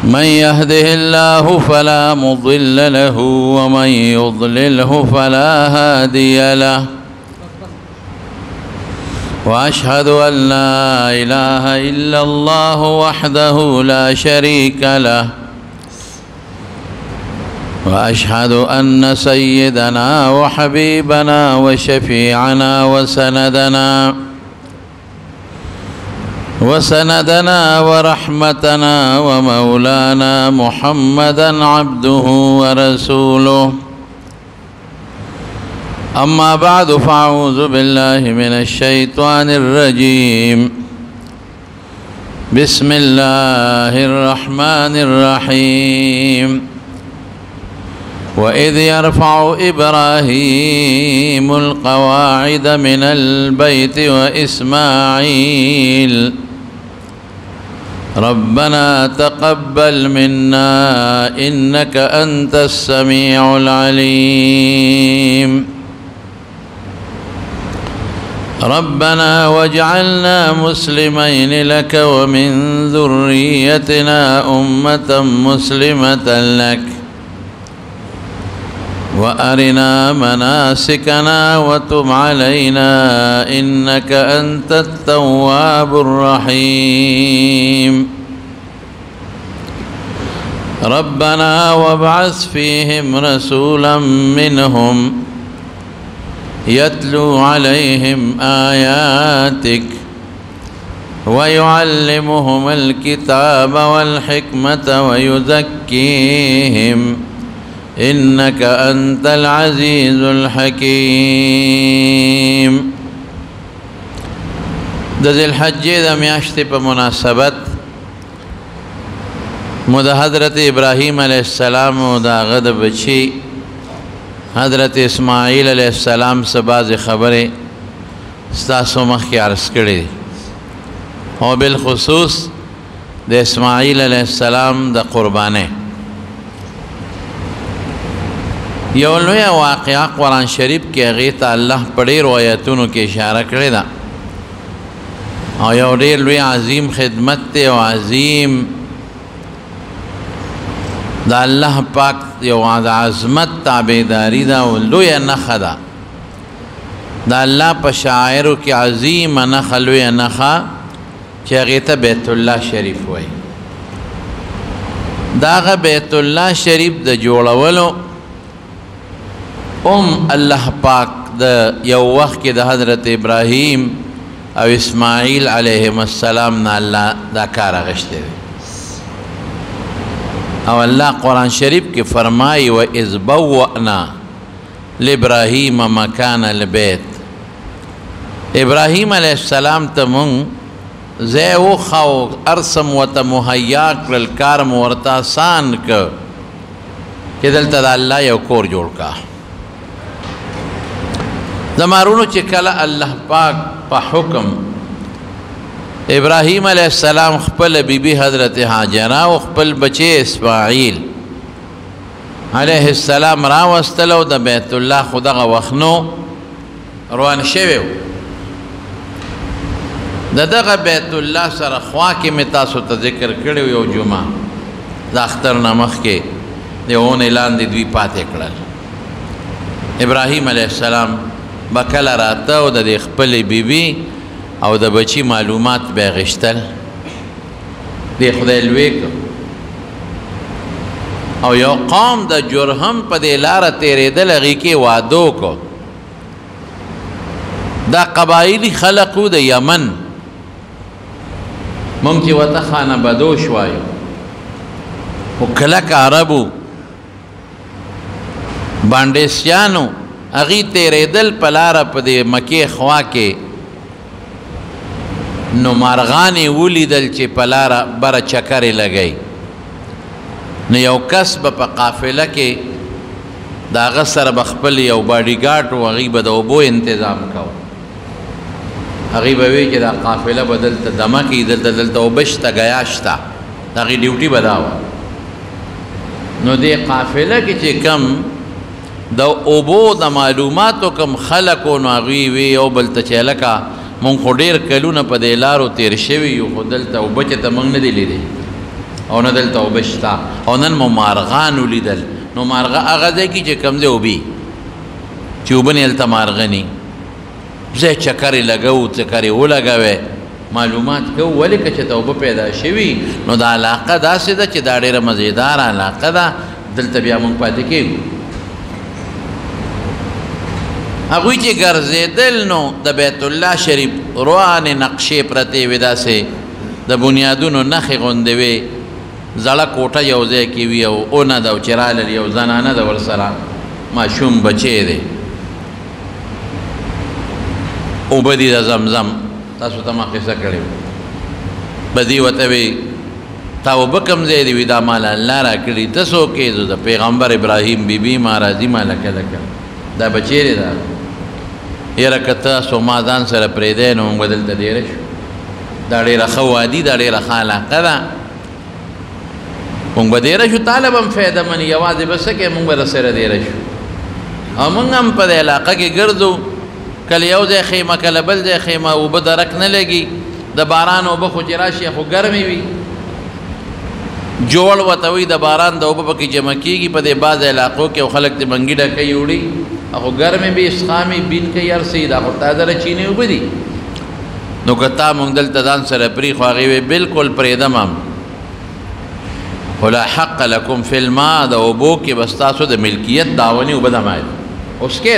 من يهده الله فلا مضل له ومن يضلله فلا هادي له وأشهد أن لا إله إلا الله وحده لا شريك له وأشهد أن سيدنا وحبيبنا وشفيعنا وسندنا ورحمتنا ومولانا محمدا عبده ورسوله. أما بعد فأعوذ بالله من الشيطان الرجيم. بسم الله الرحمن الرحيم. وإذ يرفع إبراهيم القواعد من البيت وإسماعيل ربنا تقبل منا إنك أنت السميع العليم. ربنا واجعلنا مسلمين لك ومن ذريتنا أمة مسلمة لك وأرنا مناسكنا وتب علينا إنك أنت التواب الرحيم. ربنا وابعث فيهم رسولا منهم يتلو عليهم آياتك ويعلمهم الكتاب والحكمة ويزكيهم إنك أنت العزيز الحكيم. د ذی الحجې د میاشتې په مناسبت مو د حضرت ابراهیم علیه السلام او د هغه د بچي حضرت اسماعیل علیه السلام څخه بعضې خبرې ستاسو مخکې عرض کړې او بالخصوص د اسماعیل علیه السلام د قربانۍ یو لویه واقعه قرآن شریف کې هغې ته الله په ډېرو آیتونو کې اشاره کړې ده او یو ډېر لوی عظیم خدمت دی او عظیم د الله پاک یو د عظمت تابعداري ده او لویه نښه ده د الله په شاعرو کې عظیمه نښه لویه نښه چې هغې ته بیت الله شریف وایي. د هغه بیت الله شریف د جوړولو الله پاک د یو وخت کې د حضرت ابراهیم او اسماعیل علیهم السلام نه الله دا کار اخیستی دی او الله قرآن شریف کې فرمایي وَإِذْ بَوَّأْنَا لِإِبْرَاهِيمَ مَكَانَ الْبَيْتِ ابراهیم علیه السلام ته مونږ ځای وښاو ارسم ورته مهیا کړل کار مو ورته آسان که چې دلته د الله یو کور جوړ کا. زمارونو چې کله الله پاک په حکم ابراهیم علیه السلام خپل بیبي حضرت هاجره او خپل بچی اسماعیل علیه السلام راوستل او د بیت الله خو دغه وخت نو روان شوی و د دغه بیت الله سره خوا کې مې تاسو ته ذکر کړی یو جمعه د اختر نه مخکې د اونۍ لاندې دوی پاتې کړل. ابراهیم علیه السلام به کله راته او د خپلې بیبي او د بچي معلومات به یې غوښتل د خدای لوی او یو قوم د جرهم په دې لاره تېرېدل هغې کې واده وکړو. دا قبایلي خلق و د یمن مونږ چې ورته خانه بدوش وایو خو کلک عربو بانډیسیانو هغې تېرېدل په لاره په دې مکې خوا کې نو مارغانې ولیدل چې په لاره بره چکرې لګئ نو یو کس به په قافله کې د هغه سره به خپل یو باډیګارډ و هغې به د اوبو انتظام کوه هغې به وی چې دا قافله به دلته دمه کړي دلته اوبه شته ګیا شته د هغې ډیوټي به دا وه نو دې قافله کې چې کم د اوبو د معلوماتو کم خلکو نو هغوی وی یو بل ته چې هلکه مونږ خو ډېر کلونه په دې لارو تېر شوي یو خو دلته اوبه چې ته مونږ نه دي لیدې او نه دلته اوبه شته او نن مو مارغان ولیدل نو مارغه هغه ځای کې چې کوم ځای اوبي چې اوبه نه هلته مارغه ني ځای چکر یې لګوو چکر یې ولګوې معلومات کوو ولې که چې توبه پیدا شوي نو دا علاقه داسې ده چې دا ډېره مزیدار علاقه ده دلته بیا موږ پاتې کېږو هغوی چې ګرځېدل نو د بیت الله شریف روانې نقشې پرتې وې داسې د بنیادونو نښې غوندې وې زړه کوټه یو ځای کې وي او اونه ده او چې رالل یو زنانه ده ورسره ماشوم بچی دی اوبه دي د زمزم تاسو ته ما قصه کړې وه بدي ورته وی تا اوبه کوم ځای دي وي دا مال الله را کړي ته څوک یې زه د پیغمبر ابراهیم بیبي ما راځي ما لکه دا بچی دی دا یاره که تاسو ما ځان سره پرېږدی نو موږ به دلته ډېره شو دا ډېره ښه وادي دا ډېره ښه علاقه ده موږ به ډېره شو طالب هم فایده مني یوازې به څه کوې موږ به رسره ډېره شو او موږ هم په دې علاقه کې ګرځو کله یو ځای خیمه کله بل ځای خیمه اوبه درک نه لګي د باران اوبه خو چې راشي خو ګرمې وي جوړ ورته وي د باران د اوبه پکې جمع کېږي په دې بعض علاقو کې او خلک د منګي ډکوي وړي خو ګرمې وي اسخامې بین کوي هر څه دا خو تازه رچینې اوبه دي نو که تا موږ دلته ځان سره پرېښو هغې وی بلکل پرېږدم هم خو لا حق لکم فی الماء د اوبو کې به ستاسو د ملکیت داونې اوبه زما دي اوس کې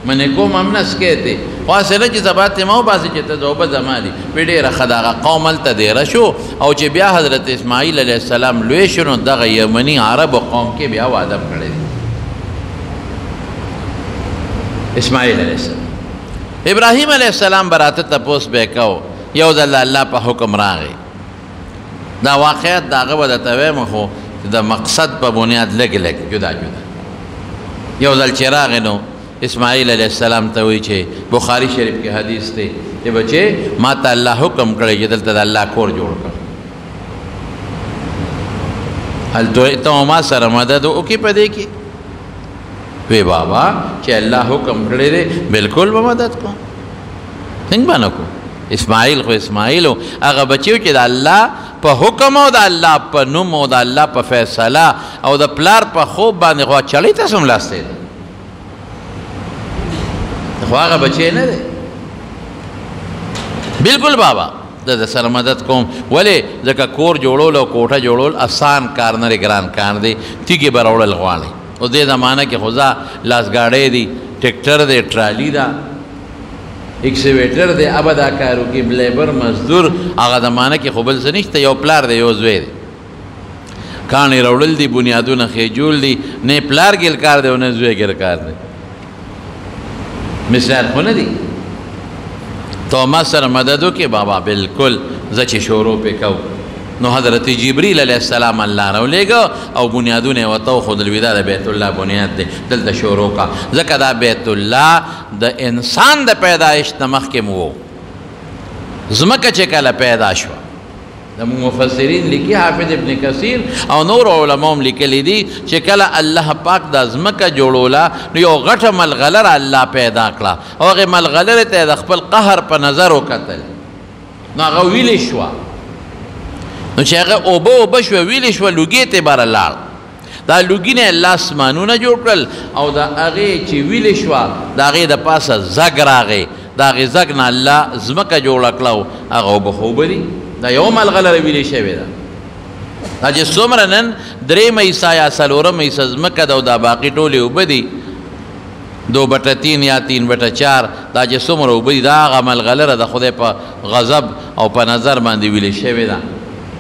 منې کوم هم نه سکېتی خو هسې نه چې سبا ته ما وباسې چې ته زه اوبه زما دي وی ډېره ښه د هغه قوم هلته دېره شو او چې بیا حضرت اسماعیل علیه السلام لوی شو نو دغه یمني عربو قوم کې بیا واده کړی دی اسماعیل علیه السلام ابراهیم علیه السلام به راته تپوس به یې کو یو ځل الله په حکم راغی دا واقعیت د هغه به درته وایم خو د مقصد په بنیاد لږ لږ جدا جدا یو ځل چې راغی نو اسماعیل علیہ السلام ته وی چې بخاری شریف کې حدیث دی چې بچې ما ته الله حکم کړی چې دلته د الله کور جوړ کړ هلته ته ما سره مدد وکړي په دې کې وی بابا چې الله حکم کړی دی بالکل به مدد کوم څنګه به نه کوم اسماعیل خو اسماعیل و هغه بچی چې د الله په حکم او د الله په نوم او د الله په فیصله او د پلار په خوب باندې خو چړی ته سم لاستی دی خو هغه بچی نه دی بالکل بابا د سره مدد کوم ولې ځکه کور جوړول او کوټه جوړول آسان کار نه دی ګران کار دی تیږې به راوړل غواړي اوس دې زمانه کې خو لاسګاډۍ دي ټیکټر دی ټرالي ده ایکسیویټر دی ابه دا کار وکړي لیبر مزدور هغه زمانه کې خو بل څه نشته یو پلار دی یو زوی دی کاڼې راوړل دي بنیادونه خېجول دي نه پلار ګیل کار دی او نه زوی ګیل کار دی مثال خو نه دي تو ما سره مدد وکړي بابا بالکل زه چې شروع پې کوو نو حضرت جبریل علیه السلام الله راولېږه او بنیادونه یې ورته وښودل وي دا د بیت الله بنیاد دی دلته شروع کا ځکه دا بیت الله د انسان د پیدایش نه مخکې مو ځمکه چې کله پیدا شوه د مفسرین لیکي حافظ ابن کثیر او نور علما هم لیکلي دي چې کله الله پاک د ځمکه جوړوله نو یو غټه ملغلره الله پیدا کړه او هغې ملغلرې ته یې د خپل قهر په نظر وکتل نو هغه ویلې شوه نو چې هغه اوبه شوه ویلې شوه لوګي ته باره لاړ دا لوګي نه الله اسمانونه جوړ کړل او د هغې چې ویلې شوه د هغې د پاسه زګ راغی د هغې زګ نه الله ځمکه جوړه کړه او هغه اوبه خو اوبه دي دا یو ملغلره ویلې شوې ده دا چې څومره نن درېیمه حصه یا څلورمه حصه ځمکه ده او دا باقي ټولې اوبه دي 2/3 یا 3/4 دا چې څومره اوبه دي دا هغه ملغلره د خدای په غضب او په نظر باندې ویلې شوې ده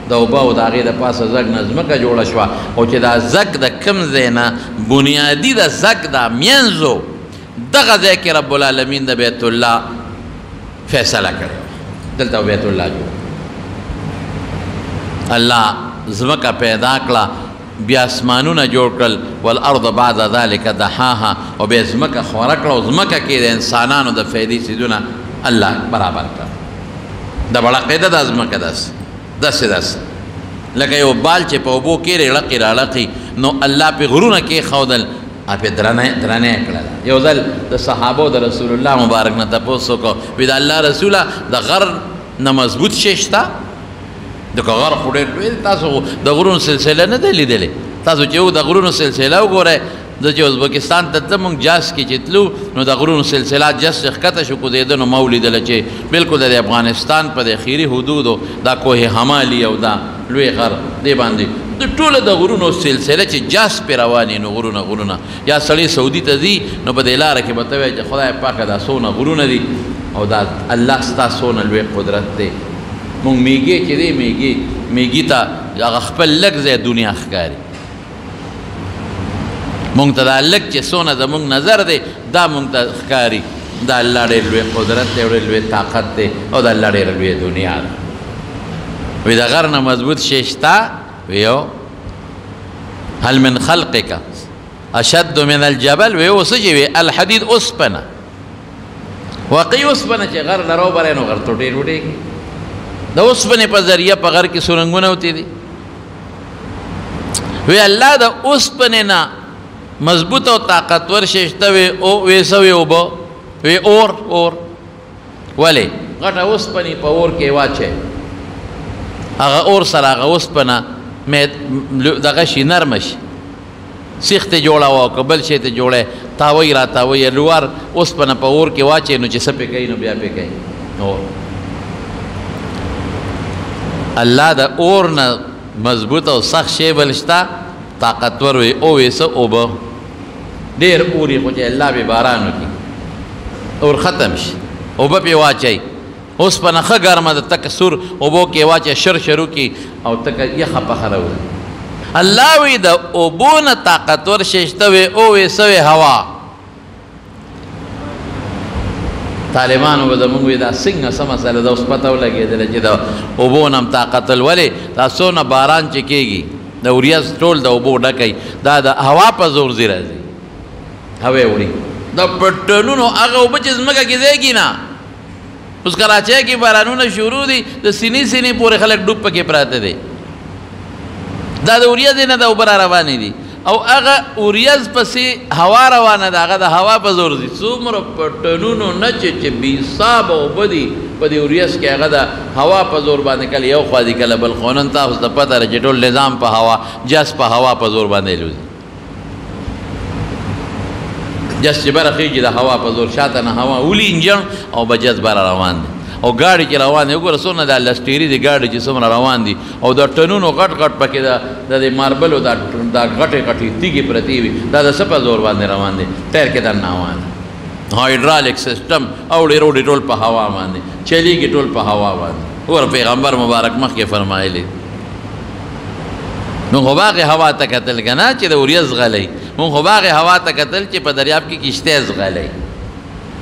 د اوبه او د هغې د پاسه زګ نه ځمکه جوړه شوه او چې دا زګ د کوم ځای نه بنیادي د زګ دا مینځو دغه ځای کې رب العالمین د بیت الله فیصله کړې دلته بیت الله جوړ الله ځمکه پیدا کړه بیا اسمانونه جوړ کړل والارض بعد ذلك دحاها او بیا ځمکه خوره کړه او ځمکه کې د انسانانو د فایدې څیزونه الله برابر کړه د بړه قاعده د ځمکه داسې لکه یو بال چې په اوبو کې رړقې راړقې نو الله پې غرونه کېښودل پې درنه کړله یو ځل د صحابو د رسول الله مبارک نه تپوس وکړو وی د الله رسوله د غر نه مضبوط شی شته دغه غر خو ډېر لوی دی تاسو د غرونو سلسله نه دی لیدلې تاسو چې د غرونو سلسله وګورئ د چې ازبکستان ته زموږ جاس کې چې تلو نو د غرونو سلسله جاس چې ښکته شو کوزېده نو ما ولیدله چې بلکل د افغانستان په د خیري حدودو دا کوه همالي او دا لوی غر دې باندې د ټوله د غرونو سلسله چې جاس پې روانې نو غرونه یا سړی سعودي ته ځي نو په دې لاره کې به ته وایې چې خدای پاکه دا څونه غرونه دي او دا الله ستا څونه لوی قدرت دی مونږ میږي چې دی میږي ته هغه خپل لږ ځای دنیا ښکاري مونږ ته دا لږ چې څونه زمونږ نظر دی دا مونږ ته ښکاري دا الله ډېر لوی قدرت دی او ډېر لوی طاقت دی او دا الله ډېره لوی دنیا ده وی د غر نه مضبوط شی شته ویو هل من خلقک اشد من الجبل وی اوس چې وی الحديد اوسپنه واقعي اوسپنه چې غر نه راوبری نو غر ټوټې ټوټېږي د اوسپنې په ذریعه په غر کې سرنګونه وتې دي وی الله د اوسپنې نه مضبوط او طاقتور شی شته وی او وی څه وی اوبه وی اور ولې غټه اوسپنې په اور کې واچوئ هغه اور سره هغه اوسپنه دغه شي نرمه شي سیخ ته جوړوه که بل شی ته جوړی تاوی را تاوی لوار اوسپنه په اور کې واچوئ نو چې څه پې کوي نو بیا پې کوي اور الله د اور نه مضبوط او سخت شی بل شته طاقتور وي او وی څه اوبه ډېر اوري خو چې الله به باران وکړي اور ختم شي اوبه پې واچوئ اوسپنه ښه ګرمه ده تکه سور اوبو کې واچوئ شروع کړي او تکه یخه پخه راوځي الله وی د اوبو نه طاقتور شی شته وی او وی څه وی هوا طالبانو به زمونږ وی دا څنګه څه مسله ده اوس پته ولګېدله چې د اوبو نه هم طاقت ولې دا څونه باران چې کېږي د وریځ ټول د اوبو ډکی دا د هوا په زور ځي راځي هوا یې وړي د پټنونو هغه اوبه چې ځمکه کې ځایږي نه اوس کراچۍ کې بارانونه شروع دي د سینې پورې خلک ډوب پکې پراته دي دا د وریځې نه د اوبه را روانې دي او هغه وریځ پسې هوا روانه ده هغه د هوا په زور ځي څومره پټنونو نه چې بېحسابه اوبه دي په دې وریځ کې هغه د هوا په زور باندې کله یو خوا دي کله بل خوا نن تاسو ته پته ده چې ټول نظام په هوا جس په هوا په زور باندې لوځي جس چې بره خېږي د هوا په زور شاته نه هوا ولي انجن او به جس بره روان دي او ګاډي چې روان دي وګوره څومره دا لسټیري دي ګاډي چې څومره روان دي او دا ټنونو غټ پکې د ماربلو دا غټې تیږې پرتې وي دا د څه په زور باندې روان دي ټایر کې دننه روان دي هایډرالک سیسټم اوړې روډې ټول په هوا باندې چلیږي ټول په هوا باندې وګوره پیغمبر مبارک مخکې فرمایلی نو خو باغې هوا ته کتل که نه چې د وریځ غلی مونږ خو باغې هوا ته کتل چې په دریاب کې کشتی زغلی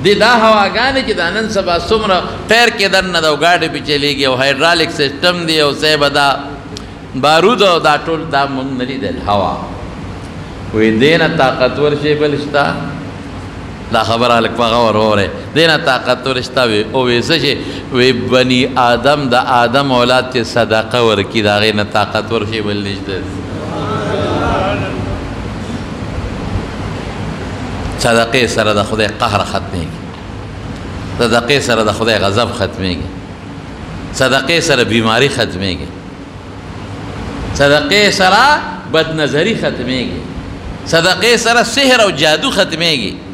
دی دا هواګانې چې دا نن سبا څومره ټایر کې دننه ده او ګاډې پې چلیږي او هایډرالک سیسټم دی او صاحبه دا بارود او دا ټول دا مونږ نه لیدل هوا وی دې نه طاقتور شی بل شته دا خبره هلک په غور واورئ دې نه طاقتور شته وی او وی څه شی وی بني آدم د آدم اولاد چې صدقه ورکړي د هغې نه طاقتور شی بل نشته صدقې سره د خدای قهر ختمېږي صدقې سره د خدای غضب ختمېږي صدقې سره بیماری ختمېږي صدقې سره بدنظري ختمېږي صدقې سره سحر او جادو ختمېږي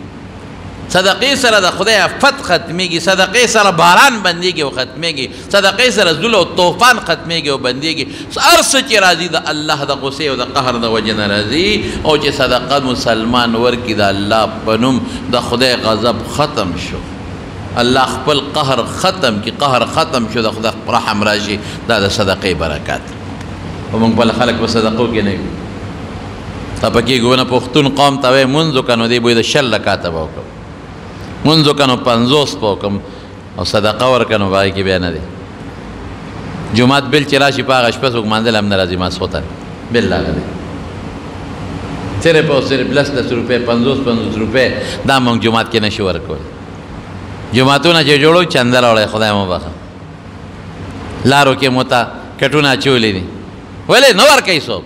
صدقې سره د خدای افت ختمېږي صدقې سره باران بندېږي او ختمېږي صدقې سره ذل او طوفان ختمېږي او بندېږي هر څه چې راځي د الله د غصې او د قهر د وجې نه راځي او چې صدقه مسلمان ورکړي د الله په نوم د خدای غضب ختم شو الله خپل قهر ختم کړي قهر ختم شو د خدای رحم راشي دا د صدقې برکات او موږ بل خلک په صدقو کې نه یو ته پکې ګونه پښتون قوم ته وایي مونځ وکړه نو دی به د 6 رکعاته به وکړم مونځ وکړه نو 50 به وکړم او صدقه ورکړه نو هغې کې بیا نه دی جومات بل چې راشي په هغه شپه څوک مانځل هم نه راځي ماسخوتن بل هغه دی صرف او صرف 10 روپۍ 50 روپۍ دا موږ جومات کې نشو ورکولی جوماتونه چې جوړو چنده راوړی خدای مو بخښه لارو کې مو ته کټونه اچولي دي ولې نه ورکوي څوک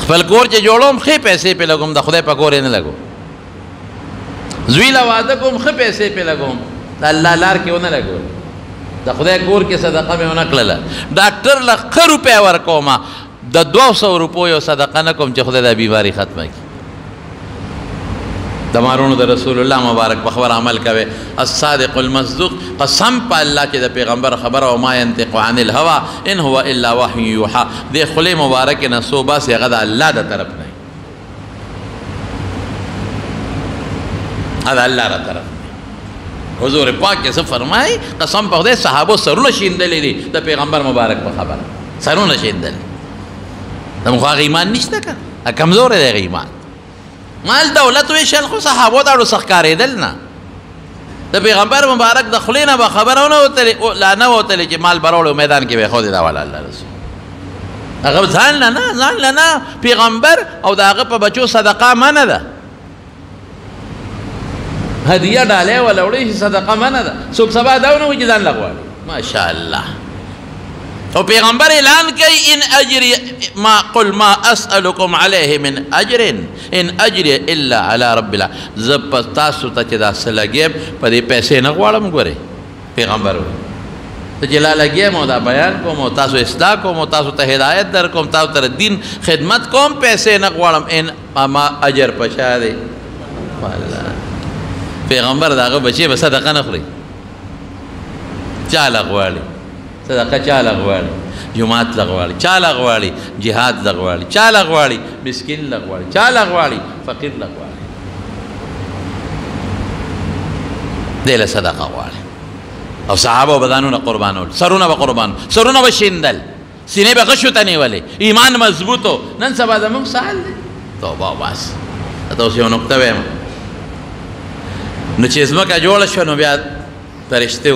خپل کور چې جوړوم ښې پیسې پې لګوم د خدای په کور یې نه لګوم زوی له واده کوم ښه پیسې پې لګوم د الله لار کې ونه لګوم د خدای کور کې صدقه مې ونه کړله ډاکټر له ښه روپۍ ورکومه د 200 روپیو صدقه نه کوم چې خدای دا بیماري ختمه کړي د مارونو د رسول الله مبارک په خبر عمل کوي الصادق المصدوق قسم په الله چې د پیغمبر خبره او ما ينطق عن الهوى ان هو الا وحي يوحى د خلی مبارک نه سو باسي هغه د الله د طرف نه هذا الله را طرف حضور پاک څه فرمای قسم په خدای صحابه سرونه شیندلې دي د پیغمبر مبارک په خبره سرونه شیندل د مخ ایمان نشته کنه کمزور دی ایمان مال دولت ویشل خو صحابه داړو سخکارېدل نه د پیغمبر مبارک د خلینه به خبرونه وتل لا نه وتل چې مال برول میدان کې به خو دی دا ولا الله رسول هغه ځان نه پیغمبر او داغه په بچو صدقه منه ده هدیه ډاله ولا وړي صدقه منه ده څوک سبا داونه وځي ځان لغواړي ماشاء الله او پیغمبر اعلان کوي ان اجري ما قل ما اسالكم عليه من اجر ان اجري الا على رب العالمين زب تاسو ته چې دا سلګي په دې پیسې نه غواړم ګوره پیغمبر ته جلال لګي مو دا بیان کوم تاسو اصلاح کوم تاسو ته هدایت در کوم تاسو تر دین خدمت کوم پیسې نه غواړم ان ما اجر پچا دی والله پیغمبر داغه بچي به صدقه نه خوري چاله غواړي صدقه چاله غواړي جماعت لغواړي چاله غواړي جهاد لغواړي چاله غواړي مسکین لغواړي چاله غواړي فقیر لغواړي دله صدقه غواړي او صحابه بدانونه قربانول سرونه به قربان سرونه به شیندل سینې به غشو ته نیولې ایمان مضبوطو نن سبا زموږ سال دی توبه بس تاسو یو نقطه وایم نو چې ځمکه جوړه شوه نو بیا فرشته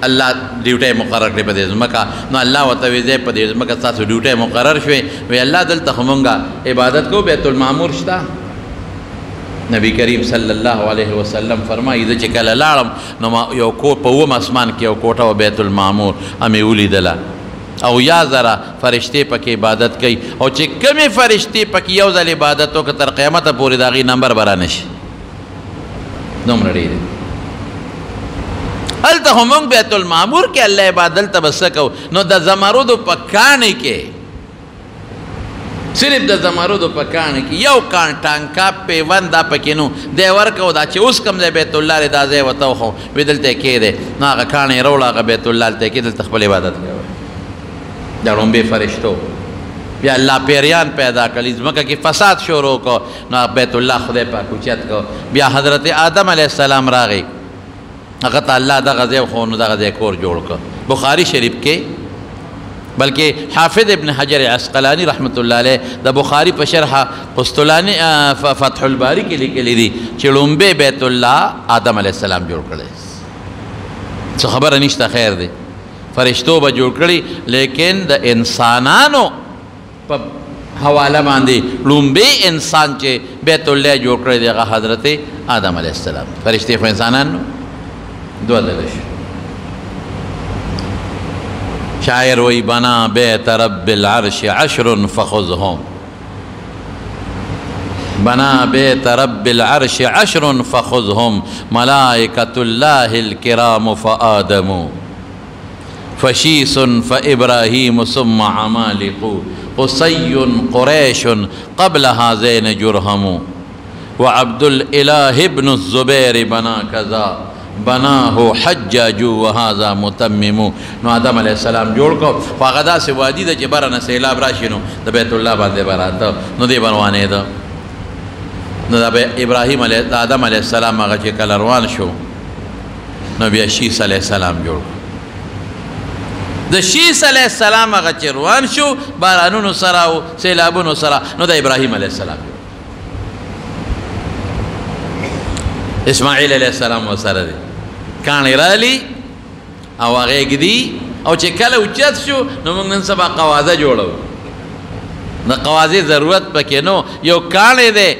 الله ډیوټي مقرر کړې په دې ځمکه نو الله ورته ویځي په دې ځمکه تاسو ډیوټي مقرر شوې وی الله دلته همونګه عبادت کو بیت المعمور شته نبی کریم صلی الله علیه وسلم فرمایي چې کله لاړم نو یو کو په وم اسمان کې یو کوټه و بیت المعمور امې ولیدله او یا زره فرشتې پکې عبادت کوي او چې کمې فرشتې پکې یو ځل عبادت وکړي تر قیامته پورې د هغې نمبر به رانشي دومره ډېرې هلته خو موږ بیت المعمور کې الله عبادت ته به څه کوو نو د زمرودو په کاڼي کې صرف د زمرودو په کاڼي کې یو کاڼ ټانکا پیوند دا پکې نو دی ورکو دا چې اوس کوم ځای بیت الله دی دا ځای ورته وښو وی دلته یې کښېدی نو هغه کاڼی راوړه هغه بیت الله هلته یې کښېدی دلته خپل عبادت کوی دا ړومبې فرشتو بیا الله پیریان پیدا کړي ځمکه کې فساد شروع کو نو بیت الله خدای پاک اوچت کو بیا حضرت آدم علیه السلام راغی هغه ته الله دغه ځای خو نو دغه ځای کور جوړ کړ بخاري شریف کې بلکې حافظ ابن حجر عسقلانی رحمت الله علیه د بخاری په شرح قسطلانی فتح الباری کې لیکلي دي چې لومبه بیت الله آدم علیه السلام جوړ کړی څه خبره نشته خیر دی فرشتو به جوړ کړي لیکن د انسانانو په حواله باندې لومبه انسان چې بیت الله جوړ کړی دی هغه حضرت آدم علیه السلام فرشتي خو انسانانو دو دلش شاعر وی بنا بیت رب العرش 10 فخذهم بنا بیت رب العرش 10 فخذهم ملائکة الله الكرام فآدم فشیس فإبراهیم ثم عمالق قصی قریش قبل هذین جرهم وعبد الإله ابن الزبیر بنا کذا بناه حجاج وهذا متمم نو آدم علیہ السلام جوړ کو هغه داسې وادي ده چې بره نه سیلاب راشي نو د بیت الله باندې براته نو دی بروانې ده نو د ابراهیم علیه آدم علیه السلام هغه چې کله روان شو نو بیا شیس علیه السلام جوړ د شیس علیه السلام هغه چې روان شو بارانونو سره او سیلابونو سره نو د ابراهیم علیه السلام اسماعیل علیہ السلام وسره دی کاڼې رالی او هغه ږدي او چې کله اوچت شو نو موږ نن سبا قوازه جوړو د قوازې ضرورت پکې نو یو کاڼی دی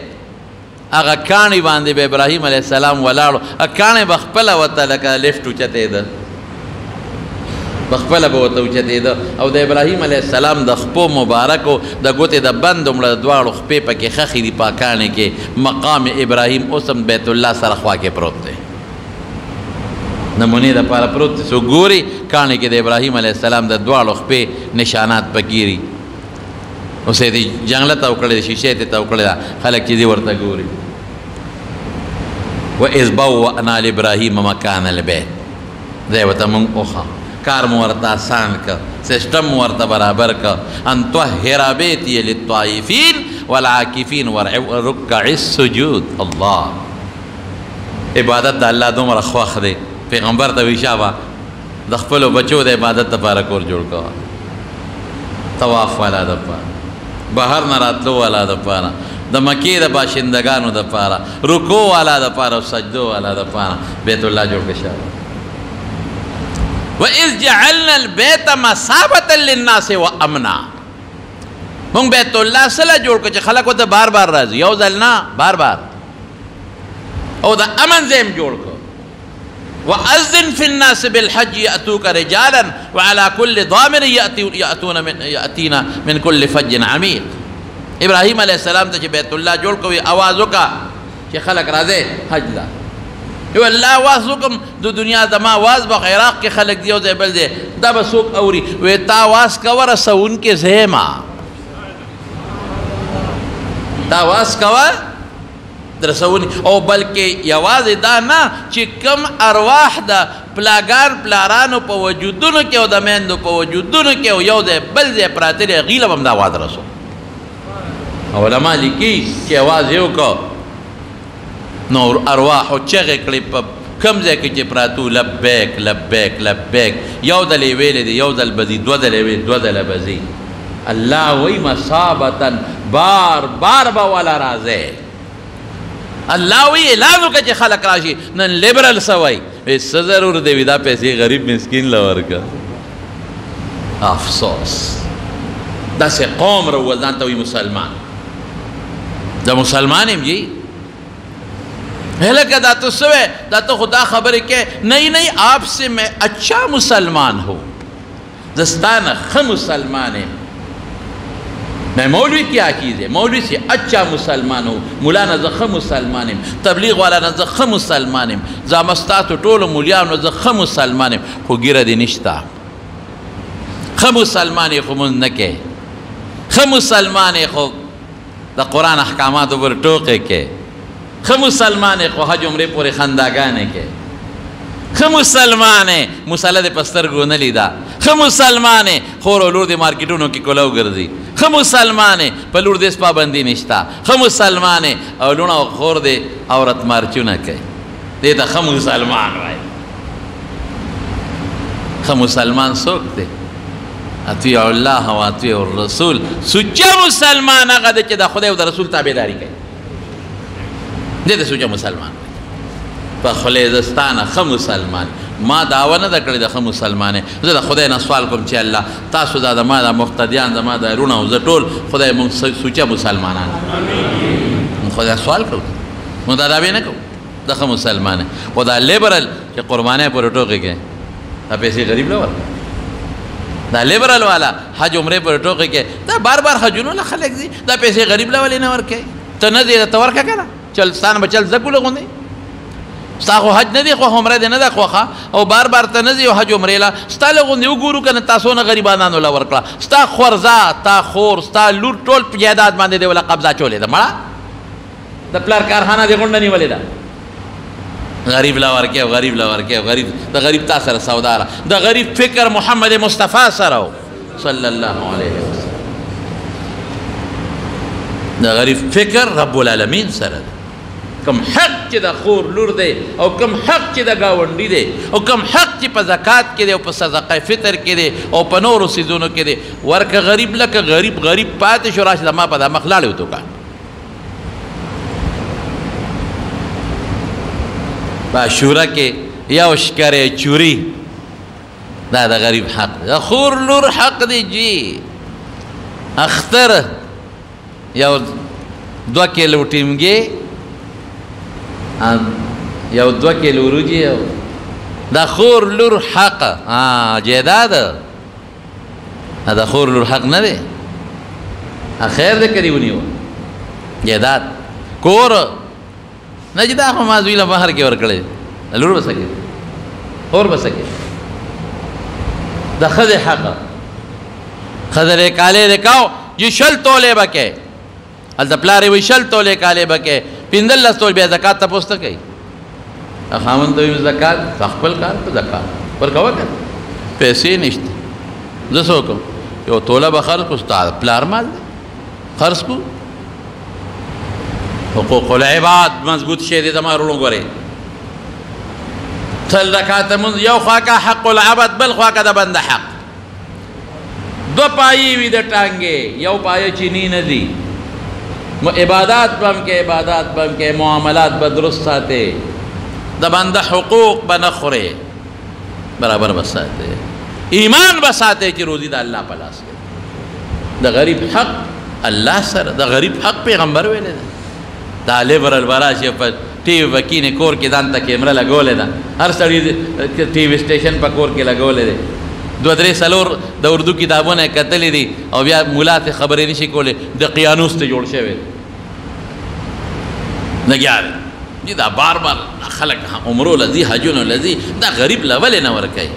هغه کاڼي باندې به ابراهیم علیه السلام ولاړو کاڼی به خپله ورته لکه لفټ اوچتېده بخپله به ورته اوچتېده او د ابراهیم علیه السلام د خپو مبارکو د ګوتې د بند دومره دواړو خپې پکې خښې دي پاکانې کې مقام ابراهیم اوس هم بیت الله سره خوا کې پروت دی نمونې دپاره پروت دی څوک ګوري کاڼي کې د ابراهیم علیه السلام د دواړو خپې نشانات پکې دي اوس یې دې جنګله تاو کړې ده شیشې ته تاو کړې ده خلک چې دې ورته ګوري وإذ بوأنا لإبراهيم مكان البيت دی ورته مونږ وښه کار مو ورته آسان که سسټم مو ورته برابر که ان طهر بیتي للطائفین والعاکفین والرکع السجود الله عبادت د الله دومره خوښ دی پیغمبر ته وی شابه د خپلو بچو د عبادت دپاره کور جوړ کوه طواف والا دپاره بهر نه راتلو والا دپاره د مکې د باشندگانو دپاره رکوع والا دپاره او سجدو والا دپاره بیت الله جوړ کړه شابه وَإِذْ جَعَلْنَا الْبَيْتَ مَثَابَةً لِلنَّاسِ وَأَمْنًا مونږ بیت الله سره جوړ کړ چې خلک ورته بار بار راځي یو ځل نه بار بار او د امن ځای جوړ کړ وأذن في الناس بالحج يأتوك رجالا وعلى كل ضامر يأتينا من كل فج عميق ابراهیم علیہ السلام ته چې بیت الله جوړ کوي आवाज وکړه چې خلک راځي حج لا یو الله आवाज وکم د دنیا زما आवाज په عراق کې خلک دی او ځای بل دی دا به څوک اوري وې تا आवाज کوه رسون کې زما دا आवाज کوه درسونی او بلکې یوازې دا نه چې کم ارواح د پلاګان پلارانو په وجودونو کې او د میندو په وجودونو کې او یو ځای بل ځای پراته دی هغوی له به هم دا آواز رسو علما لیکي چې آواز یې وکړو نو ارواحو چغې کړې په کم ځای کې چې پراتو لبیک لبیک لبیک یو ځل یې ویلې دی یو ځل به ځي دوه ځله یې ویل دوه ځله به ځي الله وایي مثابتن بار بار به والا راځي الله وی اعلان وکړه چې خلک راشي نن لیبرل سوی څه ضرور دی وي دا پیسې غریب مسکین له ورکړه افسوس داسې قوم راول ځان ته وي مسلمان د مسلمان یم جی هلکه دا تو سوے دا تو خدا خبر کہ نہیں نہیں آپ سے میں اچھا مسلمان ہوں دستان خم مسلمان ہے میں مولوی کیا چیز ہے مولوی سے اچھا مسلمان ہوں مولانا زخم مسلمان ہے تبلیغ والا نہ زخم مسلمان ہے زامستات ټول مولیان نہ زخم مسلمان ہے خو ګیره دې نشتا خم مسلمان خو مونږ نه کې خم مسلمان خو د قرآن احکامات پر ټوکې کې خم مسلمان خو حج عمرې پورې خنداګانې کې خم مسلمان مصالحه د پسترګو نه لیدا خم مسلمان خور او لور د مارکیټونو کې کولو ګرځي خم مسلمان په لور د پابندي نشتا خم مسلمان او لونه او خور د عورت مارچونه کوي دې ته خم مسلمان وای خم مسلمان څوک دی اطیع الله و اطیع الرسول سچا مسلمان هغه دی چې د خدای او د رسول تابعداري کوي دې ته سچا مسلمان په خلیدستانه خم مسلمان ما دعوه نه ده کړې د ښه مسلمان زه د خدای نه سوال کوم چې الله تاسو دا زما د مقتدیان زما د رونه او زه ټول خدای مونږ سوچه مسلمانان خدای سوال کوو مونږ دا دعوې نه کوو د ښه مسلمان خو دا لیبرل چې قربانۍ پورې ټوکې کوي دا پیسې غریب له ورکوي دا لیبرل والا حج عمرې پورې ټوکې کوي دا بار بار حجونو له خلک ځي دا پیسې غریب له ولې نه ورکوي ته نه ځې ته ورکړه که نه چل ستانه به چل زه کوله غوندې ستا خو حج نه دی خو عمره دی نه ده خوښه او بار بار ته نه ځي او حج عمرې له ستا له غوندې وګورو که نه تاسو نه غریبانانو له ورکړه ستا خورزه تا خور ستا لور ټول په جایداد باندې دی وله قبضه چولې ده مړه د پلار کارخانه دې غونډه نیولې ده غریب له ورکې او غریب له ورکې او غریب د غریب تا سره سودا ده د غریب فکر محمد مصطفی سره و صلی الله علیه وسلم د غریب فکر رب العالمین سره ده کم حق چې د خور لور دی او کم حق چې د ګاونډي دی او کم حق چې په زکات کې دی او په صدقه فطر کې دی او په نورو څیزونو کې دی ورکه غریب لکه غریب غریب پاتې شو راشه زما په دا مخ لاړې وتوکه په عاشوره کې یو شکرې چوري دا د غریب حق دی د خور لور حق دی جی اختر یو 2 کیلو ټیمګې یو 2 کیلو وروجې د خور لور حق جیداد د خور لور حق نه دی خیر دی کدی ونیو جیداد کور نه چې دا خو ما زوی له بهر کې ورکړی لور به څه کوي اور بسکے دا خد حقا خدر کالے رکاو جی شل تولے بکے ال دا پلارے وی شل تولے کالے بکے پیندل لس تول بیا زکاة تا پوستا کئی خامن دویم زکاة تخپل کار پا زکاة پر کوا کر پیسے نشتے زسو کم یو تولا بخرس کو ستا پلار مال دے خرس کو حقوق العباد مضبوط شیدی دمارولوں گورے تل رکات منز یو خواکا حق العبد بل خواکا دا بند حق دو پائی وی دا ٹانگے یو پائی چینی ندی عبادات بم کے معاملات بدرست ساتے دا بند حقوق بنخورے برابر بساتے ایمان بساتے چی روزی دا اللہ پلاس کے دا غریب حق اللہ سر دا غریب حق پیغمبر ویلے دا دا لیبرل براشی پر ٹی وی وکینے کور کے دان تا کیمرہ لگو لے دا ہر سڑی ٹی وی سٹیشن پا کور کے لگو لے دے دو درے سلور دا اردو کتابوں نے قتلی دی اور بیا مولات خبری نشی کولے دا قیانوس تے جوڑ شوے نگیا دے جی دا بار بار خلق عمرو لذی حجون لذی دا غریب لولے نور کئی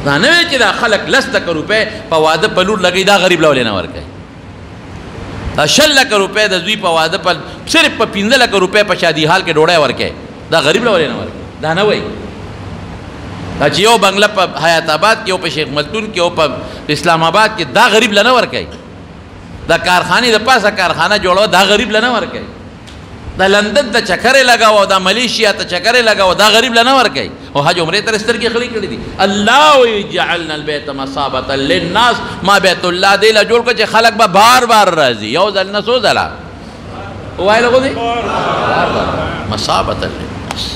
دا نوے چی دا خلق لستک روپے پا وعدہ پلور لگئی دا غریب لولے نور کئی دا 6 لک روپے دا زوی پا وعدہ پل صرف پا 15 لک روپے پا شادی حال کے ڈوڑے ورکے دا غریب لولے نور کئی دا نوے دا چی یو بنگلہ پا حیات آباد کی یو پا شیخ ملتون کی یو پا اسلام آباد کی دا غریب لنور کئی دا کارخانی دا پاسا کارخانہ جوڑو دا غریب لنور کئی دا لندن تا چکرے لگاو دا ملیشیا تا چکرے لگاو دا غریب لنور کئی اور حج عمرے تر اس طرح کی خلی کردی دی اللہ جعلنا البیت مصابتا للناس ما بیت اللہ دیلا جوڑ کو چے خلق با بار بار رازی یو ذلنا سو ذلا وائی لگو دی بار بار مصابتا للناس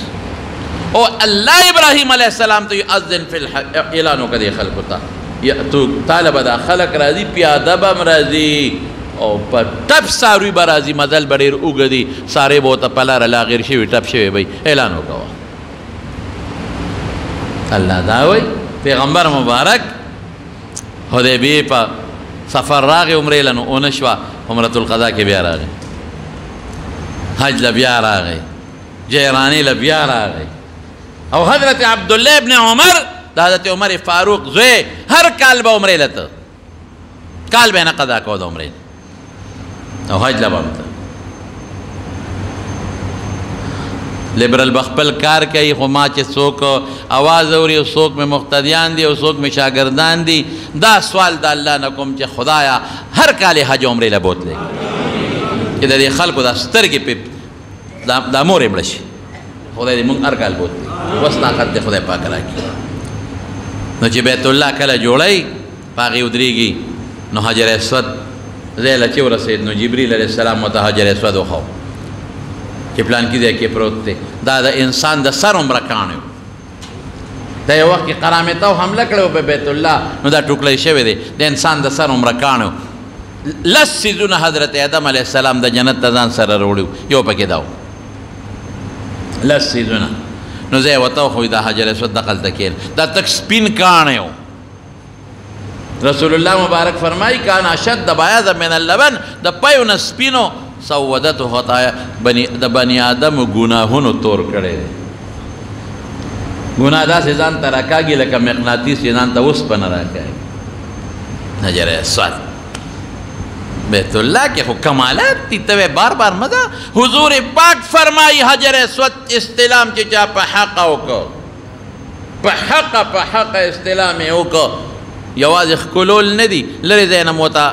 اور اللہ ابراہیم علیہ السلام تو یعظن فی اعلانوں کا دے خلق ہوتا تو طالب دا خلق رازی پیادہ بم رازی اور پر ٹپ ساروی برازی مدل بڑیر اگدی سارے بہتا پلا رلا غیر شوی ٹپ شوی بھئی اعلانوں کا ہوا اللہ داوئی پیغمبر مبارک حدیبیہ پا سفر راغ عمرے لنو اونشوا عمرت القضاء کے بیار آگئے حج لبیار آگئے جیرانی لبیار آگئے اور حضرت عبداللہ ابن عمر دا حضرت عمر فاروق زوے ہر کال با عمرے لتا کال بین قضا کو دا عمرے او حج لبامتا لیبرل بخپل کار کئی خما چے سوک آواز ہو رہی سوک میں مقتدیان دی اور سوک میں شاگردان دی دا سوال دا اللہ نکم چے خدایا ہر کال حج عمرے لبوت لے کہ دا دی خلق دا ستر کے پپ دا مورے بڑشی خدای دی منگ ہر کال بوت لے وست طاقت دے خدای پاک راکی نو چے بیت اللہ کلا جوڑائی پاقی ادری گی نو حجر اسود زیلہ چیو رسید نو جبریل علیہ السلام متا حجر اسود اخو کہ پلان کی دے کے پروت تے دا انسان دا سر عمرہ کانیو دا یہ وقت کی قرامتاو حملہ کڑے پہ بیت اللہ نو دا ٹکلے شوے دے دا انسان دا سر عمرہ کانیو لس سیزون حضرت آدم علیہ السلام دا جنت تزان سر روڑیو یو پہ کے داو لس سیزون نو زی وطاو خوی دا حجر اسود دقل تکیل دا تک سپین کانیو رسول اللہ مبارک فرمائی کانا اشد بیاض من اللبن دا پیون سپینو سودت خطایا دا بنی آدم گناہونو تور کڑے دے گناہ دا سے زان ترکا گی لکا مقناطیس سے زان تا اس پا نراکا ہے حجر اسود بیت اللہ کے کمالات تی توے بار بار مدہ حضور پاک فرمائی حجر اسود استلام چچا پا حقا ہوکو پا حقا استلام ہوکو یواز اخکلول ندی لری زینم ہوتا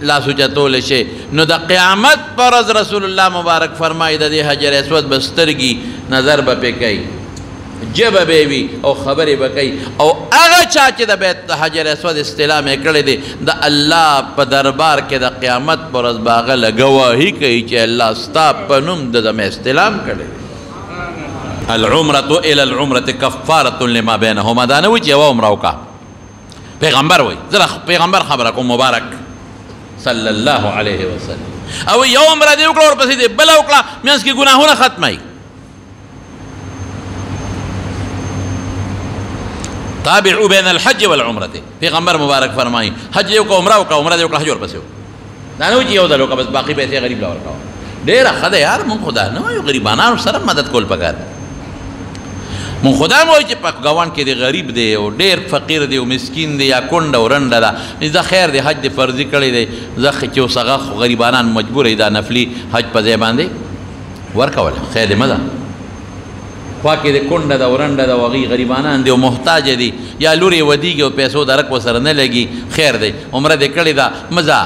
لا سوچتول شے نو دا قیامت پر از رسول اللہ مبارک فرمائی دا دی حجر اسود بسترگی نظر با پہ کئی جب بیوی او خبری با کئی او اگا چاچے دا بیت حجر اسود استلام اکڑے دے دا اللہ پا دربار کے دا قیامت پر از باغل گواہی کئی چے اللہ ستا پنم دا میں استلام کردے العمرت الى العمرت کفارت لما بینہما دانوی چے وہ عمرہو کا پیغمبر ہوئی ذرا پیغمبر خبرکو مبارک صلی اللہ علیہ وسلم او یو عمرہ دے اکڑا اور پسی دے بلا اکڑا میں اس کی گناہونا ختم آئی تابعو بین الحج والعمرت پیغمبر مبارک فرمائی حج دے اکڑا عمرہ دے اکڑا حج اور پسی ہو دانو چی یو دلو کا بس باقی پیسے غریب لاور کھاؤ دیر خدا یار من خدا نو یو غریبانان سرم مدد کول پکار مون خدا مو چې په ګاون کې دی غریب دی او ډیر فقیر دی او مسکین دی یا کونډه او رنډه ده دا خیر دی حج دی فرضي کړی دی زه چې اوسهغه غریبانان مجبور دی دا نفلي حج په ځای باندې ورکول خیر دی مده خوا کې دی کونډه ده او رنډه ده او هغوی غریبانان دی او محتاج دی یا لور یې ودیږي او پیسو درک ورسره نه لګي خیر دی عمره دی کړې ده مزه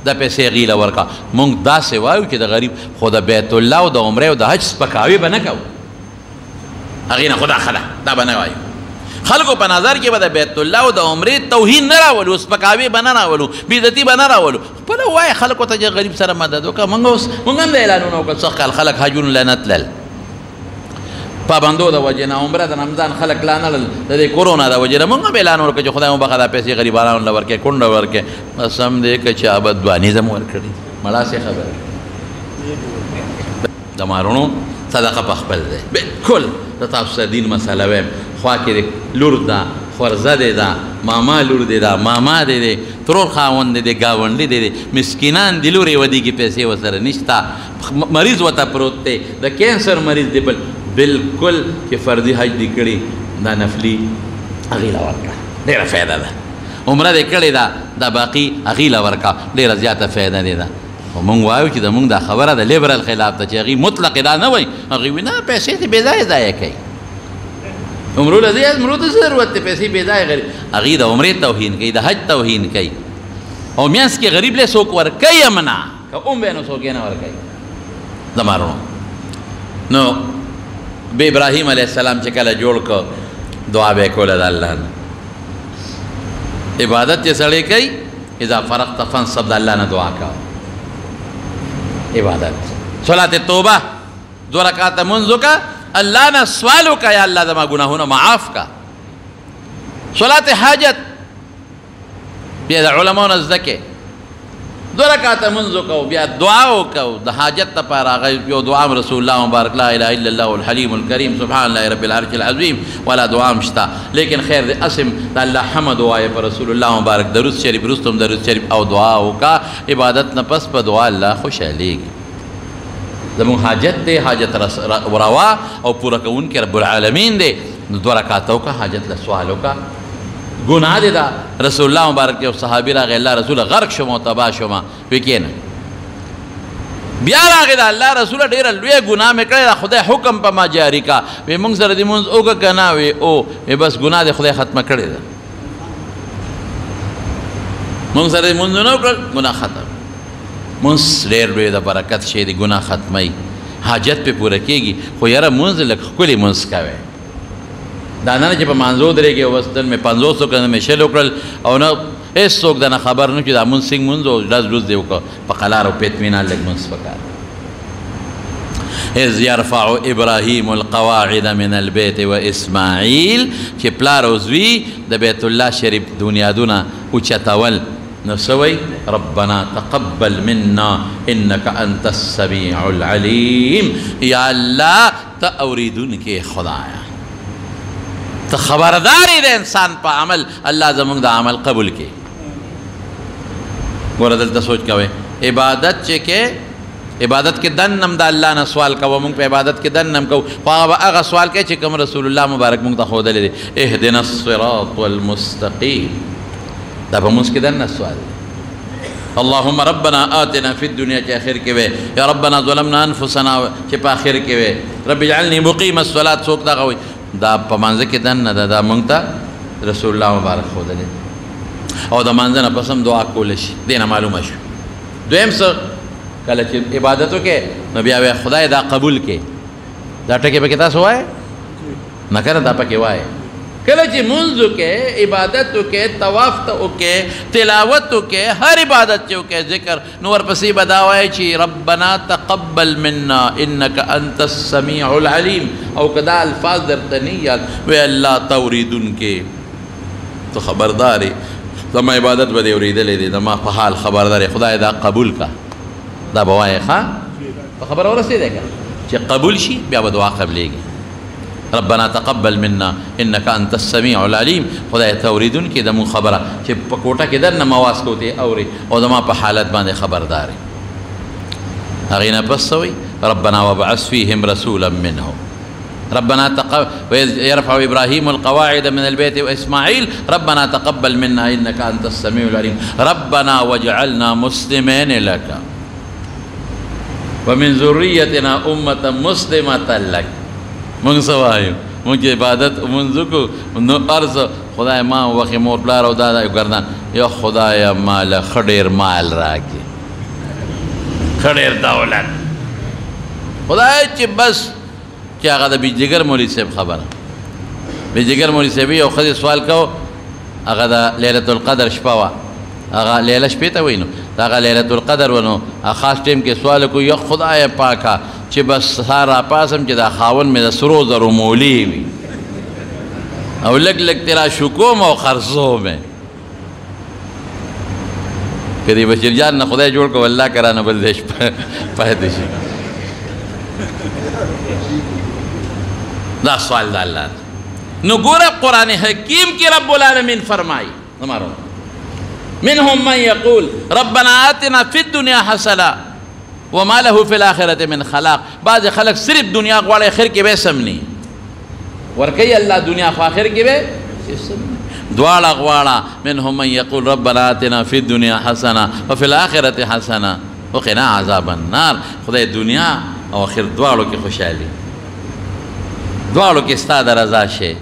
دا پیسې هغوی له ورکه مونږ داسې وایو چې د غریب خو د بیت الله او د عمرې او د حج سپکاوي به نه کوو هغې نه خدا ښه ده دا به نه وایو خلکو په نظر کې به د بیت الله او د عمرې توهین نه راولو سپکاوي به نه راولو بېعزتي به نه راولو خپله ووایه خلکو ته چې غریب سره مدد وکړه مونږ هم د اعلانونه وکړل سخت کال خلک حجونو له نه تلل پابندو د وجې نه عمره د رمضان خلک لا نه لل د دې کورونا د وجې نه مونږ هم اعلان وکړو چې خدای مو بخښه دا پیسې غریبانو له ورکړې کونډه ورکړې بس هم دی که چا به دوانیزم ورکړي مړه سې خبره د مارونو صدقه په خپل دی بالکل د تاسو سره دین مسله وایم خوا کې لور ده خورزه دی ده ماما لور دی ده ماما دی دی ترور خاوند دی دی ګاونډي دی دی مسکینان دي لورې ودیږي پیسې ورسره نشته مریض ورته پروت دی د کینسر مریض دی بالکل چې فردي حج دی کړي دا نفلي هغې له ورکړه ډېره فایده ده عمره دی کړې ده دا باقي هغې له ورکړه ډېره زیاته فایده دی ده خو مونږ وایو چې د مونږ دا خبره د لیبرل خلاف ده چې هغې مطلق دا نه وایي هغې وایي نه پیسې دې بې ځایه ضایع کوي عمرو له عمرو ته څه ضرورت دی پیسې بې ځایه غریب هغې د عمرې توهین کوي د حج توهین کوي او میانځ کې غریب له څوک ورکوي هم نه که هم به نو څوک یې نه ورکوي زمارونو نو به ابراهیم علیه السلام چې کله جوړ کړ دعا به یې کوله د الله نه عبادت چې سړی کوي اذا فرغت فانصب د الله نه دعا کوه عبادت صلات توبه 2 رکعاته منځ وکړه الله نه سوال وکړه یا الله زما ګناهونه معاف کا صلات حاجت بیا د علماو نه زده کې 2 رکعاته منځ وکړو بیا دعا وکړو د حاجت لپاره هغه یو دعا رسول الله مبارک لا اله الا الله الحلیم الکریم سبحان الله رب العرش العظیم ولا دعا مشته لیکن خیر د اسم د الله حمد وایه پر رسول الله مبارک درود شریف رستم درود شریف او دعا وکړه عبادت نه پس په دعا الله خوشحالیږي زمون حاجت دی حاجت روا او پوره کوونکی رب العالمین دی 2 رکعاته وکړه حاجت له سوال وکړه گناہ دی دا رسول الله مبارک یو صحابي راغی الله رسول غرق شوم او تباه شوم وی کېنه بیا راغی دا الله رسول ډېره لویه ګناه مې کړې ده خدای حکم په ما جاري کا وی موږ سره دې مونځ وکړه که نه وی او وی بس ګناه دې خدای ختمه کړې ده موږ سره دې مونځ نه وکړل ګناه ختم مونځ ډېر لوی د برکت شی دی ګناه ختموي حاجت پې پوره کېږي خو یاره مونځ لږ ښکلي مونځ کوئ دا نه چې په مانځو درېږي او بس دل مې 500 کړل مې 6 وکړل او نه هېڅوک دا نه خبر نه چې دا مونځ څنګه مونځ او ډز ډوز دې وکړه په قلار او په اطمینان لږ مونځ پکار اذ یرفع ابراهیم القواعد من البیت و اسماعیل چې پلار او زوی د بیت الله شریف بنیادونه اوچتول نو سوی ربنا تقبل منا انك انت السمیع العلیم یا الله ته اوریدونکې خدایا ته خبرداری د انسان په عمل الله زموږ د عمل قبول کړي ګوره دلته سوچ کوئ عبادت چې کې عبادت کې دنم د الله نه سوال کوو موږ په عبادت کې دنم کوو خو هغه سوال کوي چې کوم رسول الله مبارک موږ ته ښودلی دی اهدنا الصراط المستقیم دا په موږ کې دنه سوال دی اللهم ربنا آتنا في الدنيا چې آخر کې وی یا ربنا ظلمنا انفسنا چې په آخر کې وی رب اجعلني مقیم الصلاة څوک دغه وی دا په مانځه کې دنه ده دا موږ ته رسول الله مبارک ښودلی او د مانځه نه پس هم دعا کولی شي دې نه معلومه شو دویم څه کله چې عبادت وکړې نو بیا وایي خدای دا قبول کړي دا ټکې پکې تاسو وایې نه که نه دا پکې وایې کله چې مونځ وکړې عبادت وکړې طواف ته وکړې تلاوت وکړې هر عبادت چې وکړې ذکر نو ورپسې به دا وایې چې ربنا تقبل منا انک انت السمیع العلیم او که دا الفاظ درته نه یاد وی الله ته اورېدونکې ته خبردارې زما عبادت به دې اورېدلی دی زما په حال خبردار خدای دا قبول کا دا به وایې ښه په خبره ورسېدی که چې قبول شي بیا به دعا قبلېږي ربنا تقبل منا انك انت السميع العليم خدای ته اورېدونکې د مونږ خبره چې په کوټه کې دننه مواز کو ته اورې او زما په حالت باندې خبردار هغې نه پس څه وایي ربنا وابعث فيهم رسولا منهم ربنا وإذ يرفع إبراهيم القواعد من البيت وإسماعيل ربنا تقبل منا إنك أنت السميع العليم ربنا واجعلنا مسلمين لك ومن ذريتنا أمة مسلمة لك من سوایو من عبادت منځکو نو ارز خدای ما وخت مور پلار او دادا ګردان یا خدای مال خډیر مال راکې خډیر دولت خدای چې بس چې هغه د بیجګر مولوی صاحب خبره بیجګر مولوی صاحب یو خدای سوال کو هغه د ليله القدر شپه وا هغه لیله شپې ته وینو هغه ليله القدر ونو خاص ټیم کې سوال کو یا خدای پاکه چې بس سارا پاسم چې دا خاون مې د سرو زرو مولی وي او لګ لګ تیرا شکوم او خرڅو مې کدی بشیر جان نه خدای جوړ کو الله کرانه بل دیش پاتې شي دا سوال د الله نو ګوره قرآن حکیم کې رب العالمین فرمایي ہمارا منهم من يقول ربنا آتنا في الدنيا حسنة وما له في الآخرة من خلاق بعض خلق صرف دنیا غواړي اخر کې به سمني ورکي الله دنیا خو اخر کې به دواړه غواړه منهم من يقول ربنا آتنا في الدنيا حسنة وفي الآخرة حسنة وقنا عذاب النار خدای دنیا او اخر دواړو کې خوشالي دواړو کې ستا د رضا شي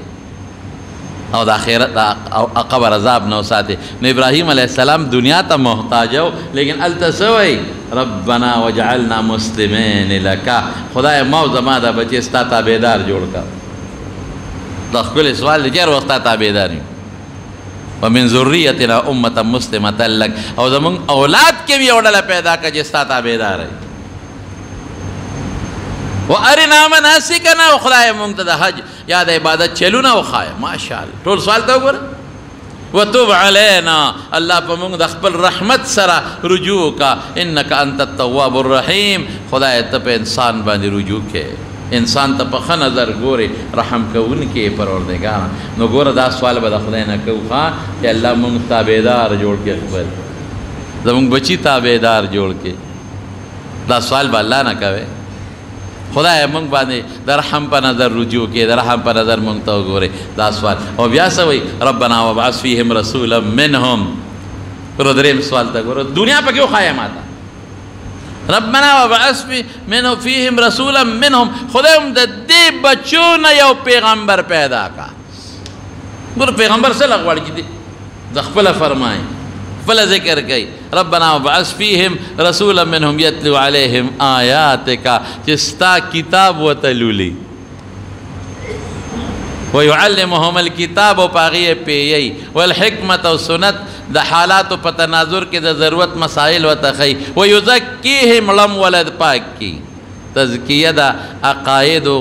او د آخرت او قبر عذاب نو ساتي نو ابراهيم عليه السلام دنیا ته محتاج و لیکن التسوي ربنا وجعلنا مسلمين لك خدای مو زما د بچي ستا تابعدار جوړ کا د خپل سوال لږ وخت تابعدار ومن ذريتنا امه مسلمه لك او زمون اولاد کې وی اورل پیدا کا چې ستا تابعدار وارنا مناسکنا وخدای مونږ ته د حج یا د عبادت چلونه وخای ماشاءالله ټول سوال ته وګوره وتوب علينا الله په مونږ د خپل رحمت سره رجوع کا انك انت التواب الرحیم خدای ته په انسان باندې رجوع کې انسان ته په ښه نظر ګوري رحم کوونکی پروردګار نو ګوره دا سوال به د خدای نه کوو چې الله مونږ تابعدار جوړ کړي خپل زمونږ بچي تابعدار جوړ کړي دا سوال به الله نه کوي خدای مونږ باندې د رحم په نظر رجوع کې د رحم په نظر مونږ ته وګوري دا سوال او بیا سوي ربنا وابعث فيهم رسولا منهم دریم سوال ته ګوره دنیا پکې وخایه ماته ربنا وابعث فيهم رسولا منهم خدای هم د دې بچو نه یو پیغمبر پیدا کا ګوره پیغمبر څه لغواړي چې د خپله فرمایي فلا ذکر گئی ربنا وبعث فيهم رسولا منهم يتلو عليهم آياتك چستا کتاب وتلولی ويعلمهم الكتاب وپاغی پیئی والحکمت و سنت د حالات و تناظر کے د ضرورت مسائل و تخی ويزکیهم لم ولد پاک کی تزکیہ دا عقائد و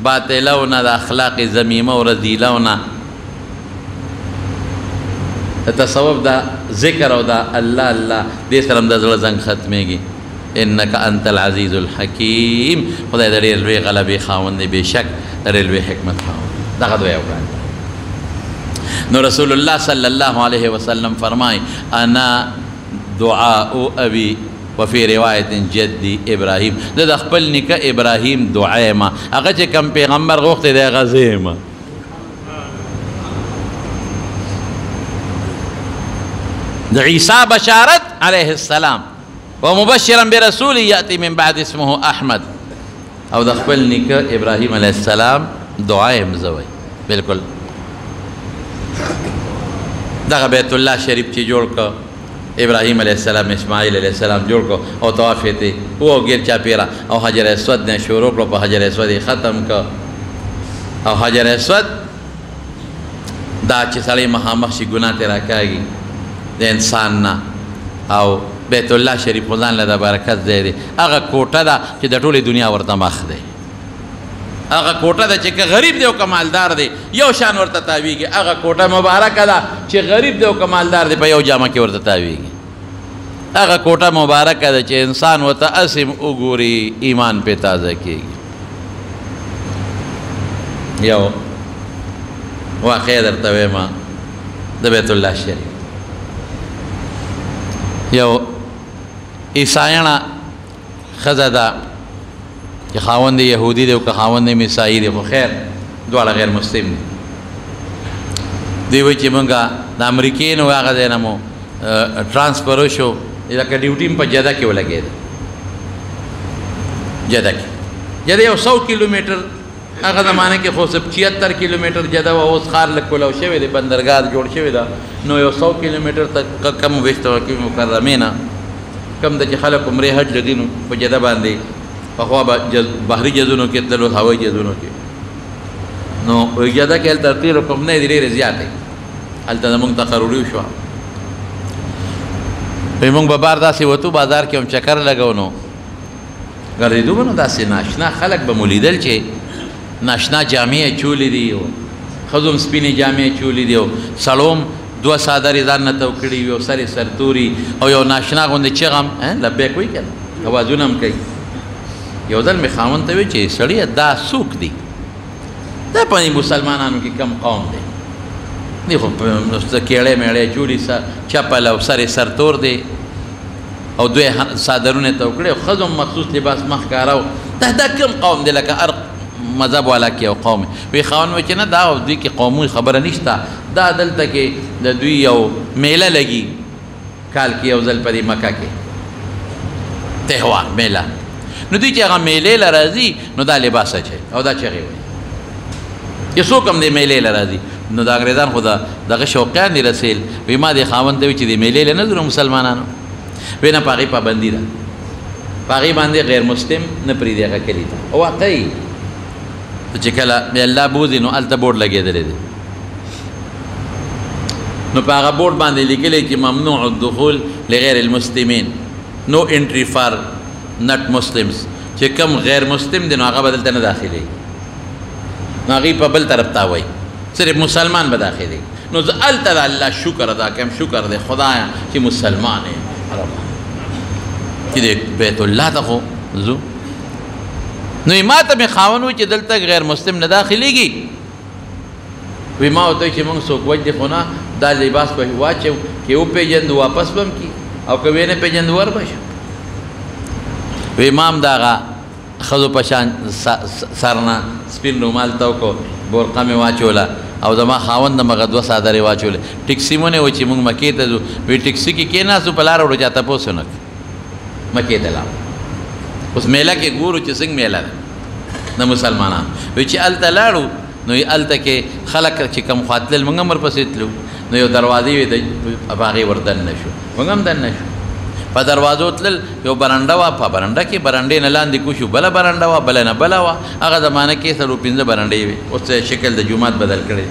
باطلونا دا اخلاق زمیمہ و رذیلونا تصوف دا ذکر او دا اللہ اللہ دې سره د زړه زنګ ختمېږي انک انت العزیز الحکیم خدای د ډېر لوی غلبې خاوند دی بېشک د ډېر لوی حکمت خاوند دغه دوی نو رسول الله صلی الله علیه وسلم فرمای انا دعاء ابي وفي روایت جدي ابراهیم د خپل نیکه ابراهیم دعای ما هغه چې کوم پیغمبر غوښتي دی هغه ما د عیسی بشارت علیه السلام ومبشرا برسول یأتی من بعد اسمه احمد او د خپل نیکه ابراهیم علیه السلام دعای مزوي بالکل دغه بیت الله شریف چې جوړ کو ابراهیم علیه السلام اسماعیل علیه السلام جوړ کو او طواف ته او غیر چا پیرا او حجر اسود نه شروع کړ په حجر اسود ختم کو او حجر اسود دا چې سړی مخامخ شي ګناه ته راکاږي د انسان نه او بیت الله شریف ځان له د برکت ځای دی هغه کوټه ده چې د ټولې دنیا ورته مخ دی هغه کوټه ده چې که غریب دی او که مالدار دی یو شان ورته تاویږي هغه کوټه مبارکه ده چې غریب دی او که مالدار دی په یو جامه کې ورته تاویږي هغه کوټه مبارکه ده چې انسان ورته اسم وګوري ایمان پې تازه کېږي یو واقعه درته وایم د بیت الله شریف یو عیسایانه ښځه ده چې خاوند یهودي دی او که خاوند عیسائی دی، خو خیر دواړه غیر مسلم دي. دی وایي چې مونږ د امریکې نه هغه ځای نه مو ټرانسفر وشو، لکه ډیوټي م په جده کې ولګېده. جده کې جده یو 100 کیلومیټر هغه زمانه کې خو 76 کیلومیټر جده وه، اوس ښار لږ کولاو شوی دی، بندرګاه جوړ شوې ده، نو یو 100 کیلومیټر ته کم ویشته کې مکرمې نه کم ده چې خلک عمرې حج لګي نو په جده باندې پخوا به بحري جهازونو کې تللو، هوایي جهازونو کې. نو جده کې هلته تیل رقم نه دی ډېرې زیاتې، هلته زمونږ تقرري وشوه. وایي مونږ به بار داسې وتو بازار کې هم چکر لګو، نو ګرځېدو به نو داسې ناشنا خلک به مو لیدل چې ناشنا جامې چولې دي، ښځو هم سپینې جامې چولې دي، او سړو هم 2 څادرې ځان نه تو کړي وي، او سر یې سرتوري، او یو ناشنا غوندې چغه هم لبیک وایي که نه، اوازونه هم کوي. یو ځل مې خاوند ته وایي چې سړیه دا څوک دي؟ دا په مسلمانانو کې کم قوم دی، دی خو کېړی میړی چولي چپل او سر یې سرتور دی، او 2 څادرونه یې تو کړي، او ښځو هم مخصوص لباس مخ ښکاره و. دا کم قوم دی؟ لکه هر مذهب والا کې یو قوم وي. خاوند وایي چې نه، دا دوی کې قومي خبره نشته، دا دلته کې د دوی یو میله لګي کال کې یو ځل په دې مکه کې تهوار میله، نو دوی چې هغه میلې له راځي نو دا لباس اچوي او دا چغې وایي. یو څوک هم دې میلې له راځي، نو دا انګریزان خو دغه شوقیان دي رسېل. وایي ما دې خاوند ته وایي چې دې میلې له نه ځو مسلمانانو، وایي نه په هغې پابندي ده، په هغې باندې غیر مسلم نه پرېږدي هغه کلي ته. او واقعي چې کله الله بوځي نو هلته بورډ لګېدلی دی، نو په هغه بورډ باندې لیکلی چې ممنوع الدخول لغیر المسلمین، نو انټري فار نٹ مسلمز، چې کم غیر مسلم دی نو هغه به دلته نه داخلېږي، نو هغې په بل طرف ته وایي صرف مسلمان به داخلېږي. نو زه هلته د الله شکر ادا کوم، شکر دی خدایه چې مسلمان یم، چې د بیت الله ته خو ځو. نو ما ته مې خاوند وایي چې دلته غیر مسلم نه داخلېږي. وی ما ورته وایي چې موږ څوک وجدي خو نه، دا لباس به واچو، که وپېژندو واپس به هم کي، او که ویې نه پېژندو ور به شو. وی ما هم د هغه ښځو په شان سر نه سپین رومال تو کو، برقه مې واچوله، او زما خاوند هم هغه 2 څادرې واچولې. ټکسي مونې وایي چې موږ مکې ته ځو، وی ټکسي کې کېناستو، په لاره وړو چا تپوس ونه کړ، مکې ته لاړو. اوس میله کې ګورو چې څنګه میله ده د مسلمانانو. وایي چې هلته لاړو، نو هلته کې خلک چې کوم خوا تلل موږ هم ورپسې تلو، نو یو دروازې وې په هغې ور دننه شو، موږ هم دننه شو. په دروازو تلل، یو برنډه وه، په برنډه کې برنډې نه لاندې کوشو بله برنډه وه، بله نه بله وه. هغه زمانه کې 4-5 برنډې وې، اوس شکل د جومات بدل کړی.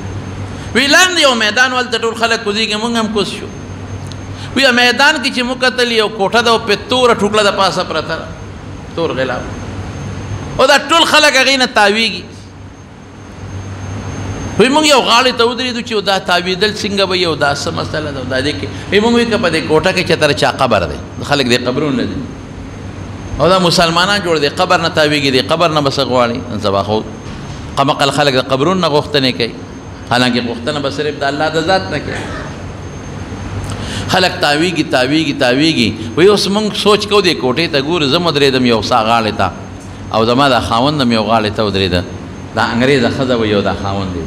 وی لاندې یو میدان و، هلته ټول خلک کوزېږي، موږ هم کوز شو. وی میدان کې چې موږ کتل یو کوټه ده، او پې توره ټوکړه د پاسه پرته ده، تور غلاف، او دا ټول خلک هغې نه تاویږي. وی موږ یو غاړې ته ودرېدو چې دا تاویدل څنګه به یو دا څه مسله ده، دا دې کې وی موږ وایي که په دې کوټه کې چېرته چا قبر دی، خلک دې قبرونه دي، او دا مسلمانان جوړ دی، قبر نه تاویږي، دی قبر نه به څه غواړي. نن سبا خو قمقل خلک د قبرونو نه غوښتنې کوي، حالانکې غوښتنه به صرف د الله د ذات نه کوي. خلک تاویږي تاویږي تاویږي. وایي اوس موږ سوچ کوو دې کوټې ته ګورو، زه ودرېدم یو سا غاړې ته، او زما دا خاوند هم یو غاړې ته ودرېده، دا انګریزه ښځه وایي او دا خاوند دی.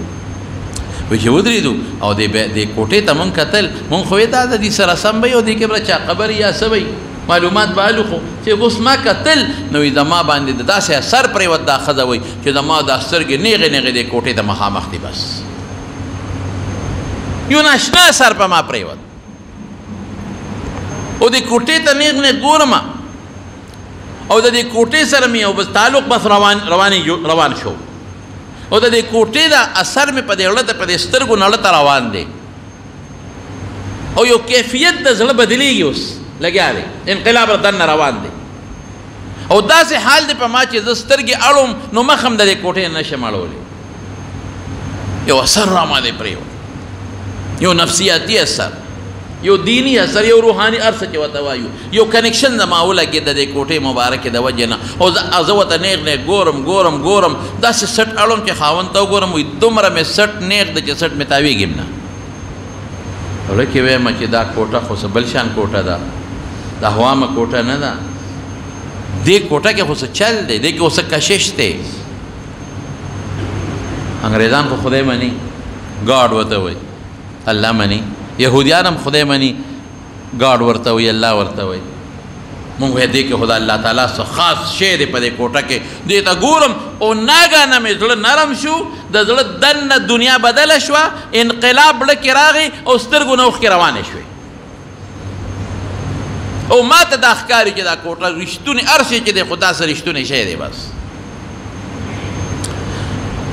وایي چې ودرېدو او دې کوټې ته مونږ کتل، مونږ خو دا د دې سره سم به یو دې کې به چا قبر یا څه وایي معلومات به الو، خو چې اوس ما کتل نو زما باندې د داسې اثر پرېوت دا ښځه وایي چې زما دا سترګې نیغې نیغې دې کوټې ته مخامخ دي، بس یو ناشنا اثر په ما پرېوت، او دې کوټې ته نیغ نیغ ګورم، او د دې کوټې سره مې یو بس تعلق بس روان شو، او د دې کوټې دا اثر مې په دې زړه ته، په دې سترګو نړه ته روان دی، او یو کیفیت د زړه بدلېږي، اوس لګیا دی، انقلاب دننه روان دی، او داسې حال دی په ما چې زه سترګې اړوم نو مخ هم د دې کوټې نه نشم اړولی. یو اثر را باندې پرېوت، یو نفسیاتي اثر، یو دینی اثر، یو روحاني ارڅه چې ورته وایو، یو کنیکشن زما ولګېد د دې کوټې مبارکې د وجې نه، او زه ورته نیغ نیغ ګورم داسې سټ اړوم چې خاوند ته وګورم، وایي دومره مې سټ نیغ دی چې سټ مې تاویږي نه. وړه کې ویم چې دا کوټه خو څه بل شان کوټه ده، دا هوامه کوټه نه ده، دې کوټه کې خو څه چل دی دې کې خو څه کشش دی انګریزان خو خدای مني ګاډ ورته وایي الله مني یهودیان هم خدای مني ګاډ ورته وایي الله ورته وایي مونږ وایي دې کې خدا الله تعالی څه خاص شی دی په دې کوټه کې دې ته ګورم او ناګانه مې زړه نرم شو د زړه دننه دنیا بدله شوه انقلاب زړه کې راغی او سترګو نه اوښکې روانې شوې او ما ته دا ښکاري چې دا کوټه رښتونې هر شی چې دی خو داسې رښتونی شی دی بس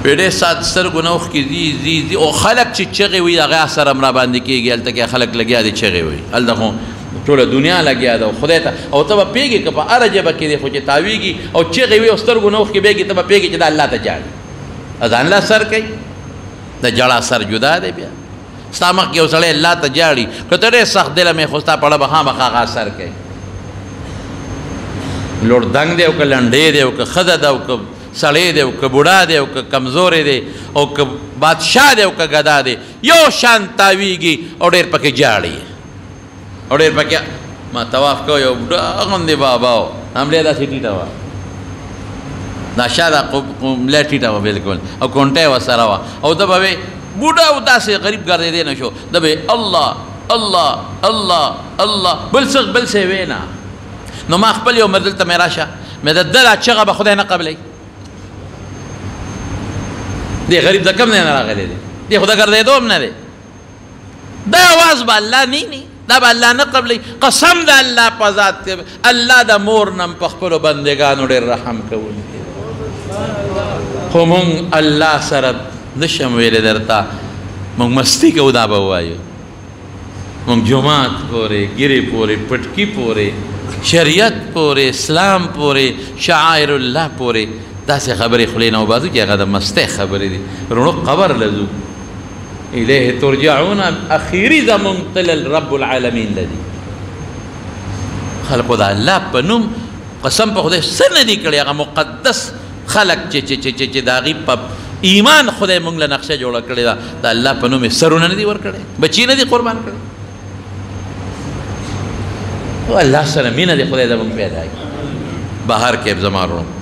په ډېر سات سترګو نه اوښکې ځي او خلک چې چغې وي هغه اثر هم را باندې کېږي هلته کې خلک لګیا دي چغې وي هلته خو ټوله دنیا لګیا ده خدای ته او ته به پوهېږې که په هره ژبه کې دی خو چې تاویږي او چغې وي او سترګو نه اوښکې بهېږي ته به پوهېږې چې دا الله ته جاړي ځان له سر کوي د جړا سر جدا دی بیا ستا مخکې یو سړی الله ته جاړي که ته ډېر سخت دله مې خو ستا په اړه به خامخا هغه اثر کوي لوړ دنګ دی او که لنډې دی او که ښځه ده او که سړی دی او که بوډا دی او که کمزوری دی او که بادشاه دی او که ګدا دی یو شان تاویږي او ډېر پکې جاړي او ډېر پکې ما طواف کو یو بوډا غوندې بابا و همډې داسې ټیټه وه دا شاده ملا ټیټه وه بلکل او کونټه یې ورسره وه او ده به وې بوډا و داسې غریب ګرځېدی نه شو ده به الله الله الله الله بل څه وې نه نو ما خپل یو مر دلته مې راشه مې د ده دا چغه به خدای نه قبلوي دی غریب د کم نه راغلی دی دی خو د ګرځېدو هم نه دی دا اواز به الله نی دا به الله نه قبلوي قسم د الله په ذات الله د مور نم په خپلو بندګانو ډېر رحم کوونکی خو مونږ الله سره نشم ویلی درته مونږ مستی کوو دا به ووایو مونږ جومات پورې ګیرې پورې پټکي پورې شریعت پورې اسلام پورې شعائر الله پورې داسې خبرې خولې نه وباسو چې هغه د مستۍ خبرې دي رڼو قبر لځو الیه ترجعون اخیري زمونږ تلل رب العالمین لدي خلقو د الله په نوم قسم په خدای څه نه دي کړی هغه مقدس خلق چې د هغې په ایمان خدای مونږ له نقشه جوړه کړې ده د الله په نوم یې سرونه نه دي ورکړی بچي نه دي قربان کړی الله سره مینه دې خدای زمونږ پیدا کړي بهر کې زما وروڼو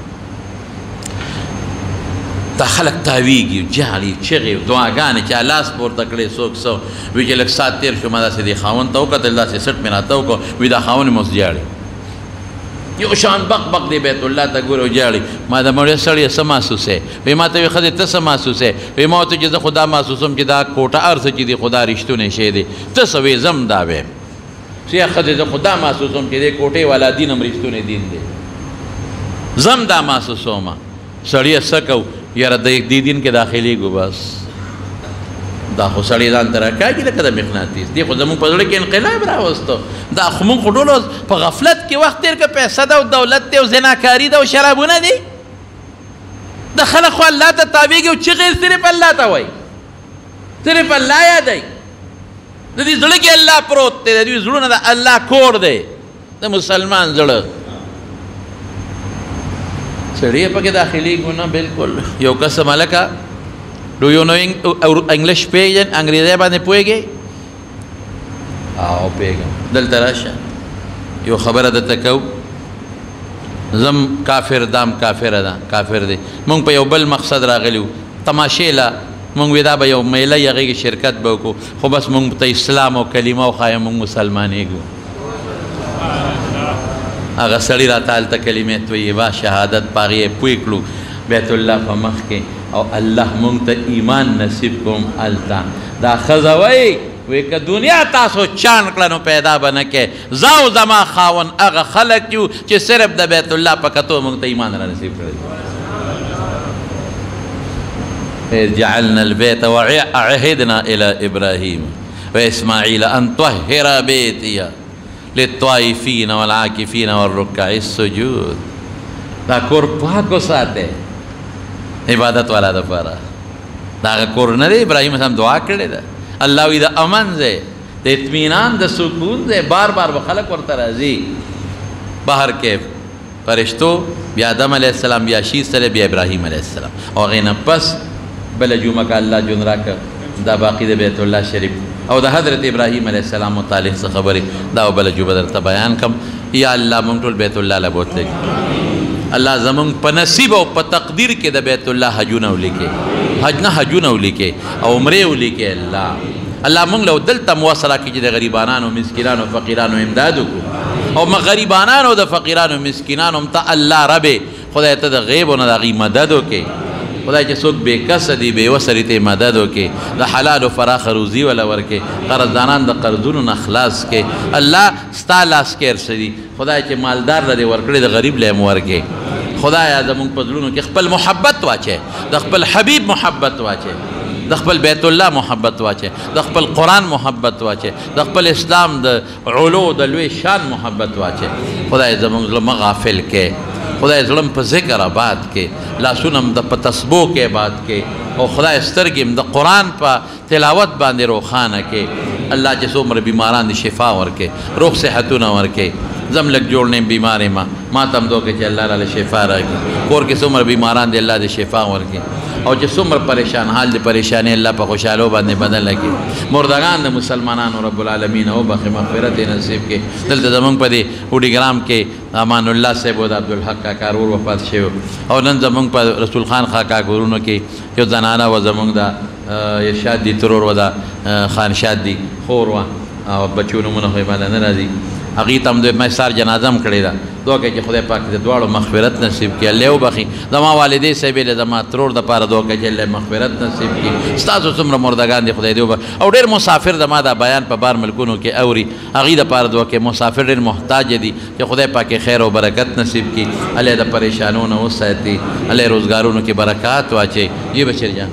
دا خلک تاویږي جاړي چغې دعاګانې چې لاس پورته کړی څوک څه وایي چې لږ ساعت تېر شو ما داسې دې خاوند ته وکتل داسې سټ مې راته وکړو وایي دا خاوند مې اوس جاړي یو شان بق بق دی بیت الله ته ګوري او جاړي ما د مړې سړی څه محسوسې وایي ما ته وایي ښځې ته څه محسوسې وایي ما ورته چې زه خو دا محسوسوم چې دا کوټه هر څه چې دی خو دا رښتونی شی دی ته څه وایي زه هم دا وایم چې ښځې زه خو دا محسوسوم چې دې کوټې والا دین هم رښتونی دین دی زه هم دا محسوسوم سړیه څه کوو یاره د دې دین کې داخلېږو بس دا خو سړی ځان ته راکاږي لکه د مقناطیس دی خو زموږ په زړه کې انقلاب راوستو دا خو موږ خو ټولو په غفلت کې وخت تېر که پیسه ده او دولت دی او زناکاري ده او شرابونه دي د خلک خو الله ته تاویږي او چغې صرف الله ته وایي صرف الله یادوي د دې زړه کې الله پروت دی د دوی زړونه د الله کور دی د مسلمان زړه سړی پکې داخلېږو نه بلکل یو کس ملکه ډو یو نو انګلیش پیژن انګریزی باندې پوهېږې او پوهېږم دلته راشه یو خبره درته کوو زم کافر دام کافره ده کافر دی مونږ په یو بل مقصد راغلي وو تماشې له مونږ وی دا به یو میله یې هغې کې شرکت به وکړو خو بس مونږ ته اسلام او کلمه وښایه مونږ مسلمانېږو هغه سړي راته هلته کلمې طیبه شهادت په هغې یې پوه کړو بیت الله په مخ کې او الله مونږ ته ایمان نصیب کوم هلته دا ښځه وایي وی که دنیا تاسو چاڼ کړه نو پیدا به نه کې زه او زما خاوند هغه خلک یو چې صرف د بیت الله په کتو مونږ ته ایمان را نصیب کړی جعلنا البيت وعهدنا إلى إبراهيم وإسماعيل أن طهر بيتي للطائفين والعاكفين والركع السجود دا کور پاکو ساته عبادت والا دپاره دا کور نه دی ابراهیم هم دعا کړې ده الله وی د امن ځای د اطمینان د سکون ځای بار بار به خلک ورته راځي بهر کې فرشتو بیا آدم علیه السلام بیا شیث سره بیا ابراهیم علیه السلام او هغې نه پس بله جمعه که الله جون راکړه دا باقي د بیت الله شریف او د حضرت ابراهیم علیه السلام متعلق څه خبرې دا بله جمعه درته بیان کړم یا الله مونږ ټول بیت الله له بوتلی الله زمونږ په نصیب او په تقدیر کې د بیت الله حجونه ولیکې حج نه حجونه ولیکې او عمرې ولیکې الله مونږ له دلته موصله کړي چې د غریبانانو مسکینانو فقیرانو امداد وکړو او غریبانانو د فقیرانو مسکینانو هم ته الله ربې خدای ته د غیب نه د هغوی مدد وکړې خدای چې څوک بې کسه دي بې وسه دي ته مدد وکړې د حلالو فراخه روزي وله ورکړې قرضدانان د قرضونو نه خلاص کړې الله ستا لاس کې هر څه دي خدای چې مالدار له دې ورکړې د غریب له یې هم ورکړې خدایا زمونږ په زړونو کې خپل محبت واچې د خپل حبیب محبت واچې د خپل بیت الله محبت واچې د خپل قرآن محبت واچې د خپل اسلام د علو د لوی شان محبت واچې خدای زمونږ زړه مه غافل کې خدای زړه په ذکر آباد کې لاسونه م په تسبو کې آباد کې او خدای سترګې م د قرآن په تلاوت باندې روښانه کې الله چې څومره بیماران دي شفا ورکې روغ صحتونه ورکې زم لږ جوړ نه بیمار یم ما ته هم دوکې چې الله راله شفا راکړي کور کې څومره بیماران دي الله دې شفا ورکړي او چې څومره پریشان حال دي پریشاني الله په خوشحالو باندې بدله کړي مردگان د مسلمانانو رب العالمین وبخښي مغفرت یې نصیب کړي دلته زمونږ په دې وډیګرام کې امان الله صاحب او د عبدالحق کاکا ورور وفات شوی او نن زمونږ په رسول خان کاکا کورونو کې یو زنانه و زمونږ د ارشاد دي ترور و د خانشاد دي خور وه او بچو نومونه خو یې باندې نه راځي هغې ته هم د سار جنازه هم کړې ده دعا کوي چې خدای پاک د دواړو مغفرت نصیب کړي الله یې وبخي زما والدې صاحبې له زما ترور دپاره دعا کوي چې الله یې مغفرت نصیب کړي ستاسو څومره مردګان دي خدای دې وبخي او ډېر مسافر زما دا بیان په بار ملکونو کې اوري هغې دپاره دعا کوي مسافر ډېر محتاج دي چې خدای پاک یې خیر او برکت نصیب کړي الله یې د پریشانو نه وساتي الله یې روزګارونو کې برکات واچوي جی بشیر جان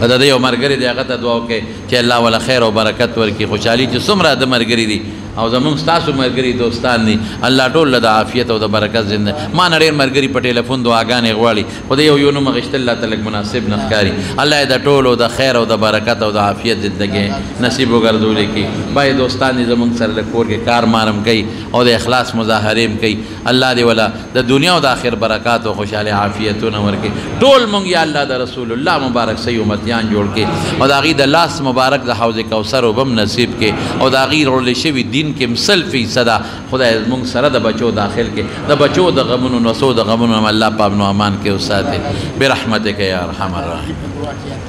د دې یو ملګری دی هغه ته دعا وکړئ چې الله وله خیر او برکت ورکړي خوشحالي چې څومره د ملګري دي او زمونږ ستاسو ملګري دوستان دي الله ټول له د عافیت او د برکت زنده ما نه ډېر ملګري په ټلیفون دعاګانې غواړي خو د یو نوم اخیستل الله ته لږ مناسب نه ښکاري الله یې د ټولو د خیر او د برکت او د عافیت زندګۍ نصیب وګرځولی کړي باید دوستان دي زمونږ سره د کور کې کار مارم کوي او د اخلاص مظاهرې هم کوي الله دې وله د دنیا او د آخر برکات او خوشحالي عافیتونه ورکړي ټول مونږ یا الله د رسول الله مبارک صحیح امتیان جوړ کړي او د هغې د لاس مبارک د حوض کوثر اوبه هم نصیب کړي او د هغې روړلی شوي دین کې 100% خدای مونږ سره د بچو داخل کې د بچو د غمونو نسو د غمونو هم الله په امن و امان کې وساتي برحمتک یا ارحم الراحمین